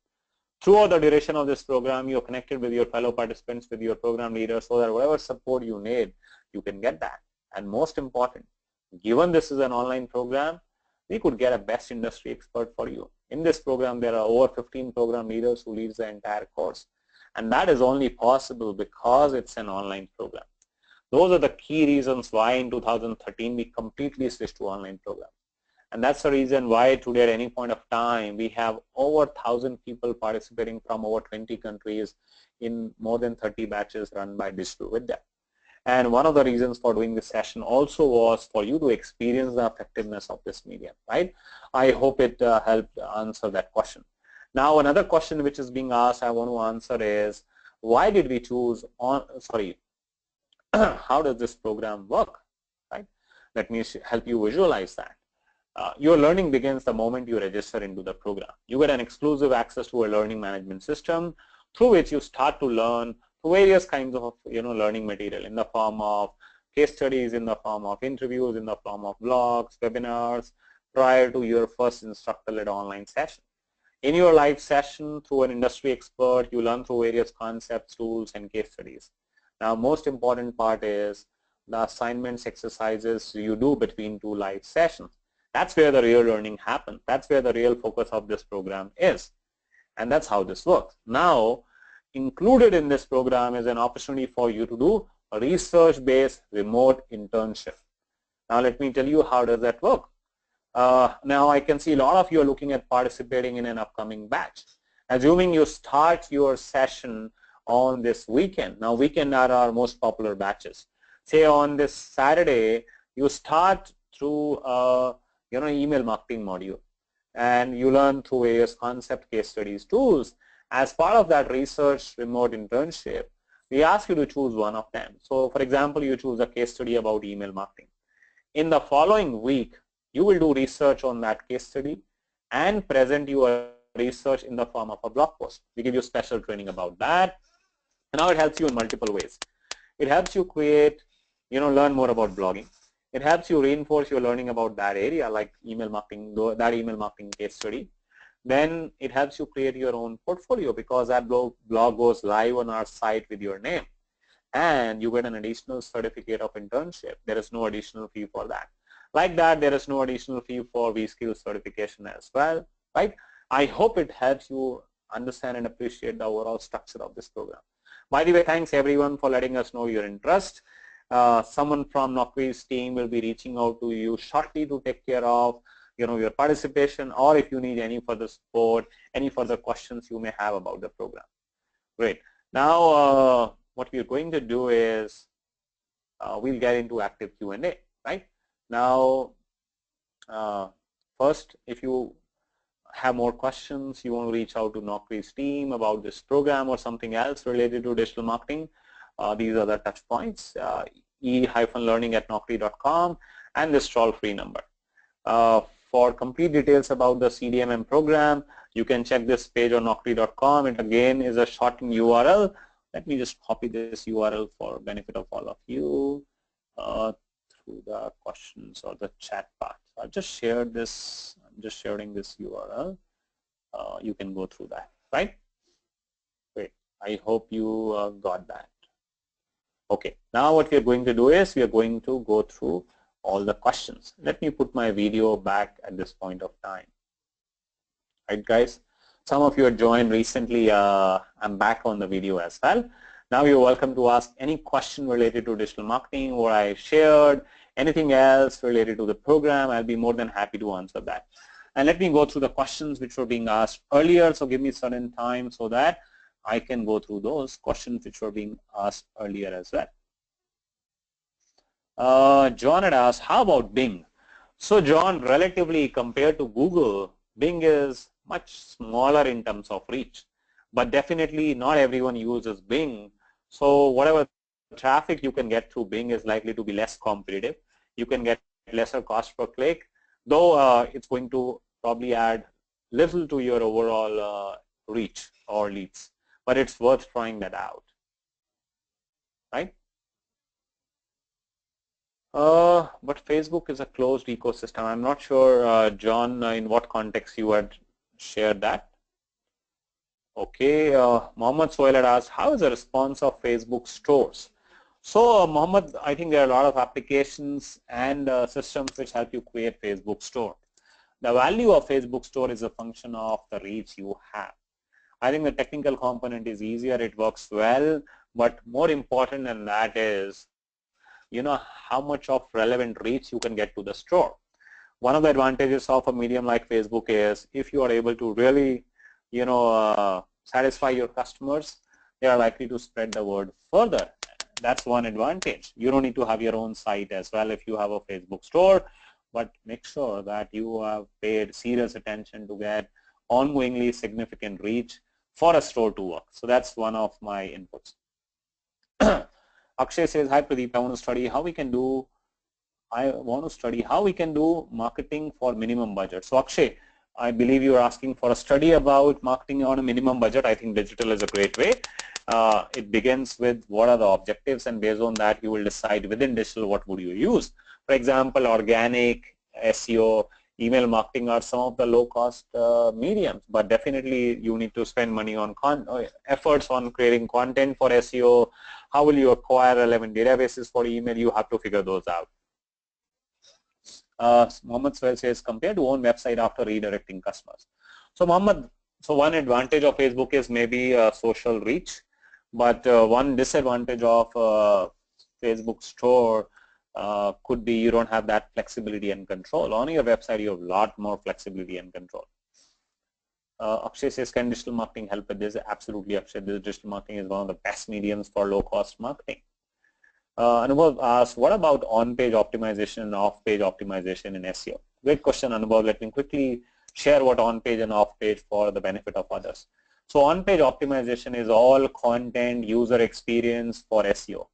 Throughout the duration of this program, you're connected with your fellow participants, with your program leader, so that whatever support you need, you can get that. And most important, given this is an online program, we could get a best industry expert for you. In this program, there are over 15 program leaders who leads the entire course. And that is only possible because it's an online program. Those are the key reasons why in 2013 we completely switched to online program. And that's the reason why today at any point of time we have over 1,000 people participating from over 20 countries in more than 30 batches run by Digital Vidya. And one of the reasons for doing this session also was for you to experience the effectiveness of this medium, right? I hope it helped answer that question. Now, another question which is being asked, I want to answer is, why did we choose how does this program work, right? Let me help you visualize that. Your learning begins the moment you register into the program. You get an exclusive access to a learning management system through which you start to learn various kinds of learning material in the form of case studies, in the form of interviews, in the form of blogs, webinars, prior to your first instructor-led online session. In your live session, through an industry expert, you learn through various concepts, tools, and case studies. Now, most important part is the assignments, exercises you do between 2 live sessions. That's where the real learning happens. That's where the real focus of this program is. And that's how this works. Now, included in this program is an opportunity for you to do a research-based remote internship. Now, let me tell you how does that work. Now, I can see a lot of you are looking at participating in an upcoming batch. Assuming you start your session on this weekend. Now, weekend are our most popular batches. Say on this Saturday, you start through email marketing module, and you learn through various concept, case studies, tools. As part of that research remote internship, we ask you to choose one of them. So, for example, you choose a case study about email marketing. In the following week, you will do research on that case study and present your research in the form of a blog post. We give you special training about that. And now it helps you in multiple ways. It helps you create, learn more about blogging. It helps you reinforce your learning about that area, like email marketing, that email marketing case study. Then it helps you create your own portfolio because that blog goes live on our site with your name. And you get an additional certificate of internship. There is no additional fee for that. Like that, there is no additional fee for V-Skills certification as well, right? I hope it helps you understand and appreciate the overall structure of this program. By the way, thanks everyone for letting us know your interest. Someone from Naukri's team will be reaching out to you shortly to take care of your participation, or if you need any further support, any further questions you may have about the program. Great. Now, what we're going to do is we'll get into active Q&A, right? Now, first, if you have more questions, you want to reach out to Naukri's team about this program or something else related to digital marketing, these are the touch points, e-learning@naukri.com and this toll-free number. For complete details about the CDMM program, you can check this page on naukri.com. It again is a shortened URL. Let me just copy this URL for benefit of all of you through the questions or the chat part. I'll just share this. I'm just sharing this URL. You can go through that, right? Great. I hope you got that. Okay. Now what we are going to do is we are going to go through all the questions. Let me put my video back at this point of time. Right, guys? Some of you have joined recently. I'm back on the video as well. Now you're welcome to ask any question related to digital marketing, what I shared, anything else related to the program. I'll be more than happy to answer that. And let me go through the questions which were being asked earlier. So give me certain time so that I can go through those questions which were being asked earlier as well. John had asked, how about Bing? So John, relatively compared to Google, Bing is much smaller in terms of reach, but definitely not everyone uses Bing. So whatever traffic you can get through Bing is likely to be less competitive. You can get lesser cost per click, though it's going to probably add little to your overall reach or leads, but it's worth trying that out, right? But Facebook is a closed ecosystem. I'm not sure, John, in what context you had shared that. Okay, Mohammed Sohail had asked, how is the response of Facebook stores? So, Mohammed, I think there are a lot of applications and systems which help you create Facebook store. The value of Facebook store is a function of the reach you have. I think the technical component is easier, it works well, but more important than that is, you know, how much of relevant reach you can get to the store. One of the advantages of a medium like Facebook is if you are able to really, you know, satisfy your customers, they are likely to spread the word further. That's one advantage. You don't need to have your own site as well if you have a Facebook store, but make sure that you have paid serious attention to get ongoingly significant reach for a store to work. So that's one of my inputs. Akshay says, hi Pradeep, I want to study how we can do marketing for minimum budget. So Akshay, I believe you are asking for a study about marketing on a minimum budget. I think digital is a great way. It begins with what are the objectives, and based on that you will decide within digital what would you use. For example, organic, SEO, email marketing are some of the low-cost mediums, but definitely you need to spend money on efforts on creating content for SEO. How will you acquire relevant databases for email? You have to figure those out. Mohammed Swell says, compared to own website after redirecting customers. So Mohammed, so one advantage of Facebook is maybe social reach, but one disadvantage of Facebook store could be you don't have that flexibility and control. On your website, you have a lot more flexibility and control. Akshay says, can digital marketing help with this? Absolutely, Akshay. Digital marketing is one of the best mediums for low-cost marketing. Anubhav asked, what about on-page optimization and off-page optimization in SEO? Great question, Anubhav. Let me quickly share what on-page and off-page for the benefit of others. So on-page optimization is all content, user experience for SEO.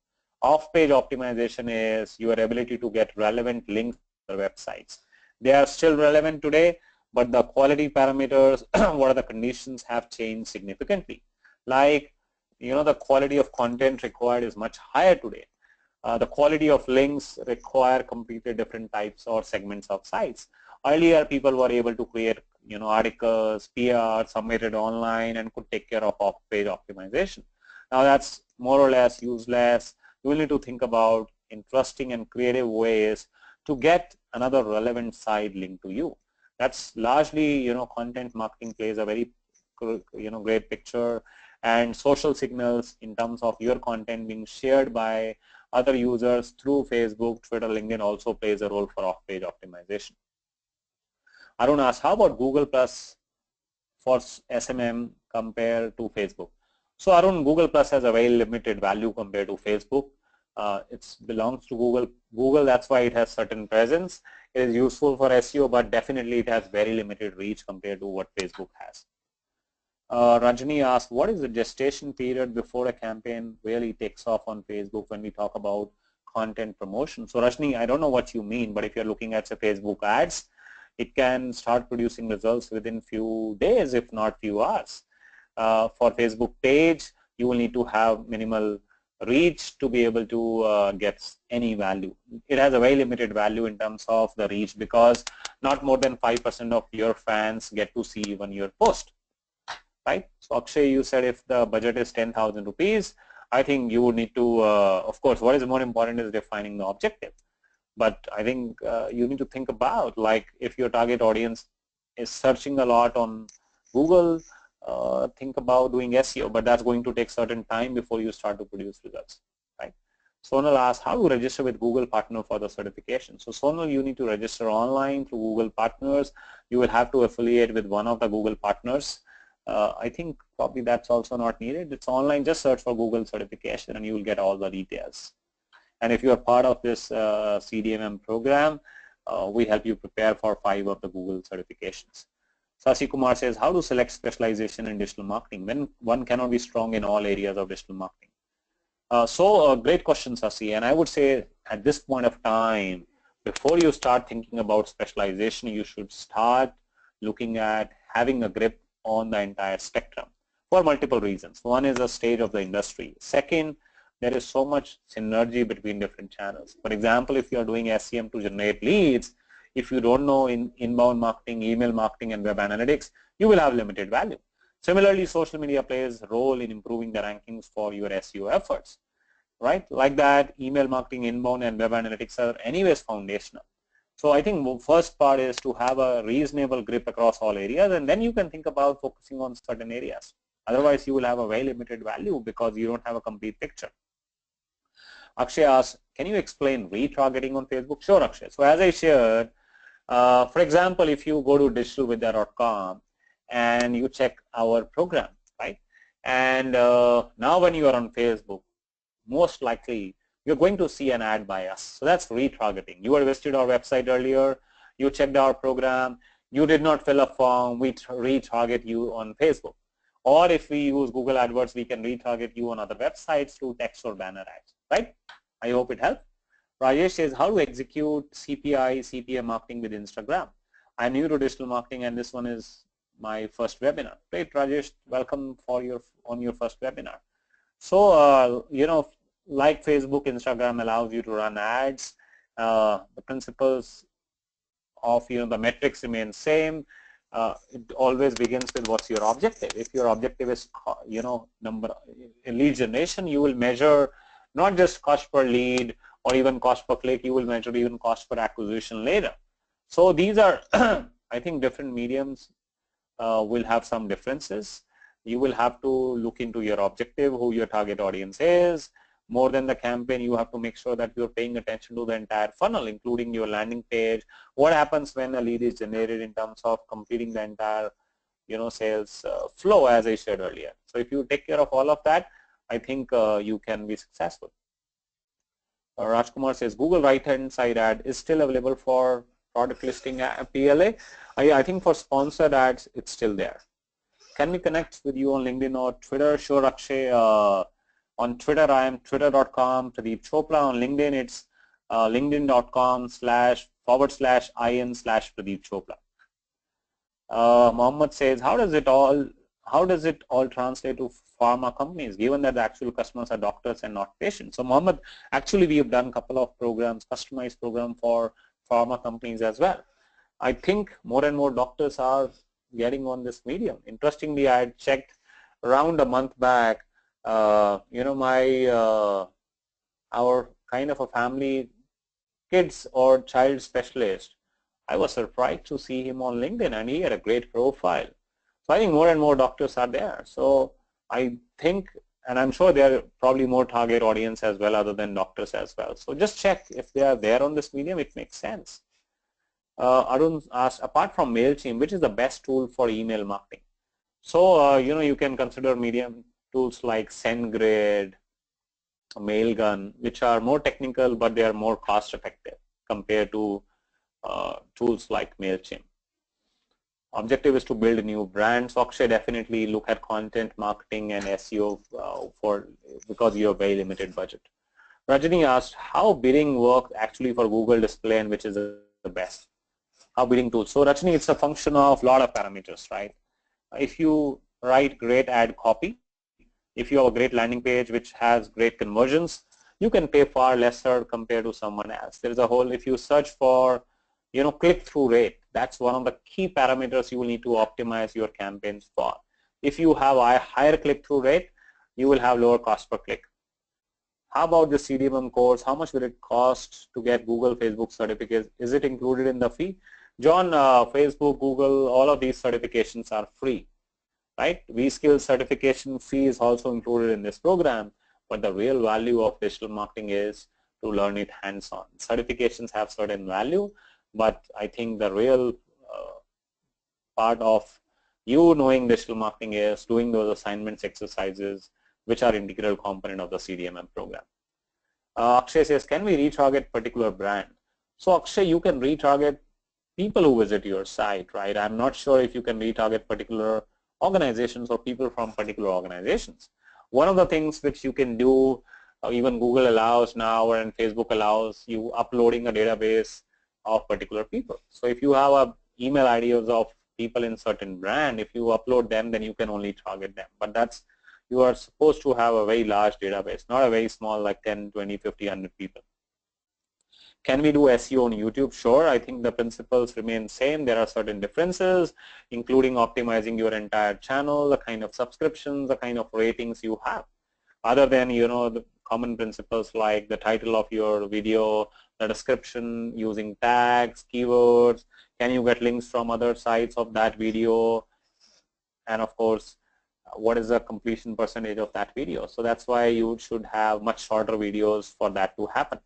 Off-page optimization is your ability to get relevant links to the websites. They are still relevant today, but the quality parameters, what are the conditions, have changed significantly. Like, you know, the quality of content required is much higher today. The quality of links require completely different types or segments of sites. Earlier, people were able to create, you know, articles, PR, submitted online, and could take care of off-page optimization. Now that's more or less useless. You will need to think about interesting and creative ways to get another relevant site linked to you. That's largely, you know, content marketing plays a very, you know, great picture, and social signals in terms of your content being shared by other users through Facebook, Twitter, LinkedIn also plays a role for off-page optimization. Arun asks, how about Google Plus for SMM compared to Facebook? So Arun, Google Plus has a very limited value compared to Facebook. It belongs to Google, that's why it has certain presence. It is useful for SEO, but definitely it has very limited reach compared to what Facebook has. Rajani asked, what is the gestation period before a campaign really takes off on Facebook when we talk about content promotion? So Rajani, I don't know what you mean, but if you're looking at say Facebook ads, it can start producing results within few days, if not few hours. For Facebook page, you will need to have minimal reach to be able to get any value. It has a very limited value in terms of the reach because not more than 5% of your fans get to see even your post. Right? So Akshay, you said if the budget is 10,000 rupees, I think you would need to, of course, what is more important is defining the objective. But I think you need to think about, like, if your target audience is searching a lot on Google, think about doing SEO, but that's going to take certain time before you start to produce results, right? Sonal asked, how to register with Google Partner for the certification? So Sonal, you need to register online through Google Partners. You will have to affiliate with one of the Google Partners. I think probably that's also not needed. It's online. Just search for Google certification and you will get all the details. And if you are part of this CDMM program, we help you prepare for 5 of the Google certifications. Sasi Kumar says, how to select specialization in digital marketing when one cannot be strong in all areas of digital marketing? Great question, Sasi. And I would say at this point of time, before you start thinking about specialization, you should start looking at having a grip on the entire spectrum for multiple reasons. One is the stage of the industry. Second, there is so much synergy between different channels. For example, if you are doing SEM to generate leads, if you don't know in inbound marketing, email marketing, and web analytics, you will have limited value. Similarly, social media plays a role in improving the rankings for your SEO efforts, right? Like that, email marketing, inbound, and web analytics are anyways foundational. So I think the first part is to have a reasonable grip across all areas, and then you can think about focusing on certain areas. Otherwise, you will have a very limited value because you don't have a complete picture. Akshay asks, can you explain retargeting on Facebook? Sure, Akshay. So as I shared, for example, if you go to digitalvidya.com and you check our program, right? And now when you are on Facebook, most likely you're going to see an ad by us. So that's retargeting. You had visited our website earlier, you checked our program, you did not fill a form, we retarget you on Facebook. Or if we use Google AdWords, we can retarget you on other websites through text or banner ads, right? I hope it helped. Rajesh says, how to execute CPI, CPM marketing with Instagram? I'm new to digital marketing and this one is my first webinar. Great, Rajesh, welcome on your first webinar. So, like Facebook, Instagram allows you to run ads. The principles of the metrics remain same. It always begins with what's your objective. If your objective is number in lead generation, you will measure not just cost per lead or even cost per click. You will measure even cost per acquisition later. So these are I think different mediums will have some differences. You will have to look into your objective, who your target audience is. More than the campaign, you have to make sure that you're paying attention to the entire funnel, including your landing page. What happens when a lead is generated in terms of completing the entire, sales flow, as I said earlier. So if you take care of all of that, I think you can be successful. Rajkumar says, Google right-hand side ad is still available for product listing PLA. I think for sponsored ads, it's still there. Can we connect with you on LinkedIn or Twitter? Sure, Akshay. On Twitter, I am twitter.com Pradeep Chopra. On LinkedIn, it's linkedin.com//in/Pradeep Chopra. Mohammed says, how does it all translate to pharma companies, given that the actual customers are doctors and not patients? So Mohammed, actually we have done a couple of programs, customized program for pharma companies as well. I think more and more doctors are getting on this medium. Interestingly, I had checked around a month back, our kind of a family kids or child specialist. I was surprised to see him on LinkedIn and he had a great profile. So I think more and more doctors are there. So I think, and I'm sure there are probably more target audience as well other than doctors as well. So just check if they are there on this medium, it makes sense. Arun asked, apart from MailChimp, which is the best tool for email marketing? So, you can consider Medium. tools like SendGrid, Mailgun, which are more technical, but they are more cost effective compared to tools like MailChimp. Objective is to build new brands. Akshay, definitely look at content marketing and SEO because you have very limited budget. Rajani asked how bidding works actually for Google Display and which is the best. How bidding tools. So Rajani, it's a function of a lot of parameters, right? If you write great ad copy, if you have a great landing page which has great conversions, you can pay far lesser compared to someone else. There is a whole, if you search for, click-through rate, that's one of the key parameters you will need to optimize your campaigns for. If you have a higher click-through rate, you will have lower cost per click. How about the CDMM course? How much will it cost to get Google, Facebook certificates? Is it included in the fee? John, Facebook, Google, all of these certifications are free, right? vSkills certification fee is also included in this program, but the real value of digital marketing is to learn it hands-on. Certifications have certain value, but I think the real part of you knowing digital marketing is doing those assignments, exercises, which are integral component of the CDMM program. Akshay says, can we retarget particular brand? So Akshay, you can retarget people who visit your site, right? I'm not sure if you can retarget particular organizations or people from particular organizations. One of the things which you can do, even Google allows now and Facebook allows you uploading a database of particular people. So if you have a email IDs of people in certain brand, if you upload them, then you can only target them. But that's, you are supposed to have a very large database, not a very small like 10, 20, 50, 100 people. Can we do SEO on YouTube? Sure. I think the principles remain same. There are certain differences, including optimizing your entire channel, the kind of subscriptions, the kind of ratings you have. Other than, the common principles like the title of your video, the description, using tags, keywords, can you get links from other sites of that video, and of course, what is the completion percentage of that video. So that's why you should have much shorter videos for that to happen.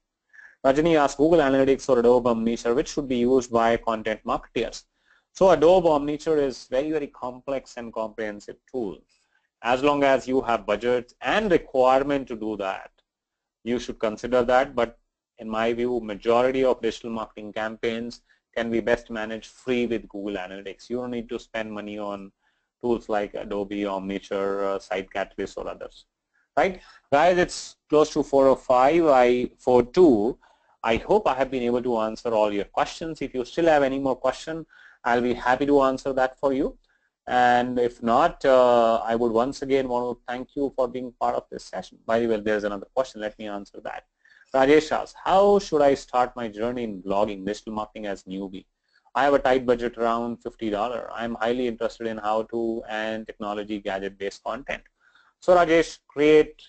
Rajani asked, Google Analytics or Adobe Omniture, which should be used by content marketers? So Adobe Omniture is very, very complex and comprehensive tool. As long as you have budget and requirement to do that, you should consider that. But in my view, majority of digital marketing campaigns can be best managed free with Google Analytics. You don't need to spend money on tools like Adobe, Omniture, Site Catalyst or others. Right? Guys, it's close to 4:05, 4:02. I hope I have been able to answer all your questions. If you still have any more questions, I'll be happy to answer that for you. And if not, I would once again want to thank you for being part of this session. By the way, there's another question. Let me answer that. Rajesh asks, how should I start my journey in blogging, digital marketing as newbie? I have a tight budget around $50. I'm highly interested in how-to and technology gadget-based content. So Rajesh, create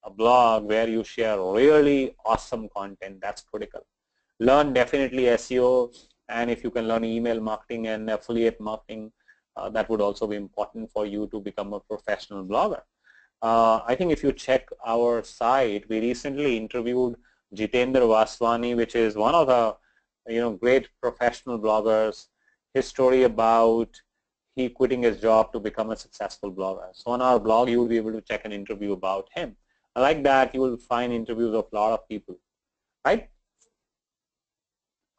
a blog where you share really awesome content. That's critical. Learn definitely SEO, and if you can learn email marketing and affiliate marketing, that would also be important for you to become a professional blogger. I think if you check our site, we recently interviewed Jitendra Vaswani, which is one of the great professional bloggers. His story about he quitting his job to become a successful blogger. So on our blog, you will be able to check an interview about him. Like that, you will find interviews of a lot of people, right?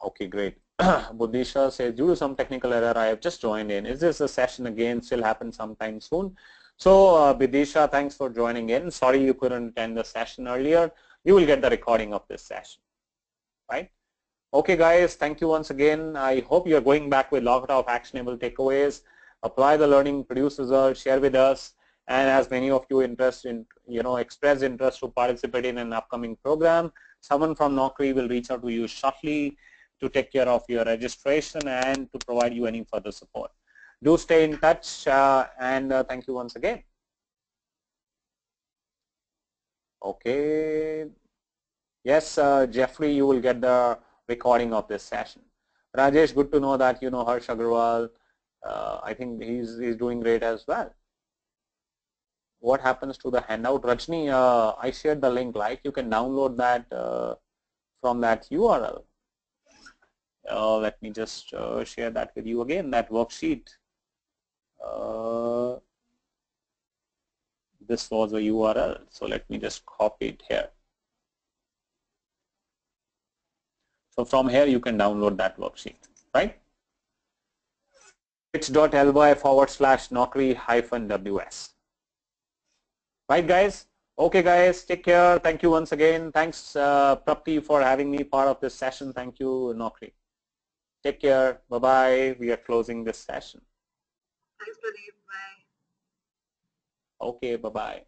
Okay, great. Buddhisha says, due to some technical error, I have just joined in. Is this a session again still happen sometime soon? So Buddhisha, thanks for joining in. Sorry you couldn't attend the session earlier. You will get the recording of this session, right? Okay, guys, thank you once again. I hope you are going back with a lot of actionable takeaways. Apply the learning, produce results, share with us. And as many of you express interest to participate in an upcoming program, someone from Naukri will reach out to you shortly to take care of your registration and to provide you any further support. Do stay in touch and thank you once again. Okay. Yes, Jeffrey, you will get the recording of this session. Rajesh, good to know that you know Harsh Agarwal. I think he's doing great as well. What happens to the handout? Rajni, I shared the link, like you can download that from that URL. Let me just share that with you again, that worksheet. This was a URL, so let me just copy it here. So from here you can download that worksheet, right? bit.ly/Naukri-WS. Right, guys? Okay, guys, take care. Thank you once again. Thanks, Prapti, for having me part of this session. Thank you, Naukri. Take care. Bye-bye. We are closing this session. Thanks, Pradeep. Bye. Okay, bye-bye.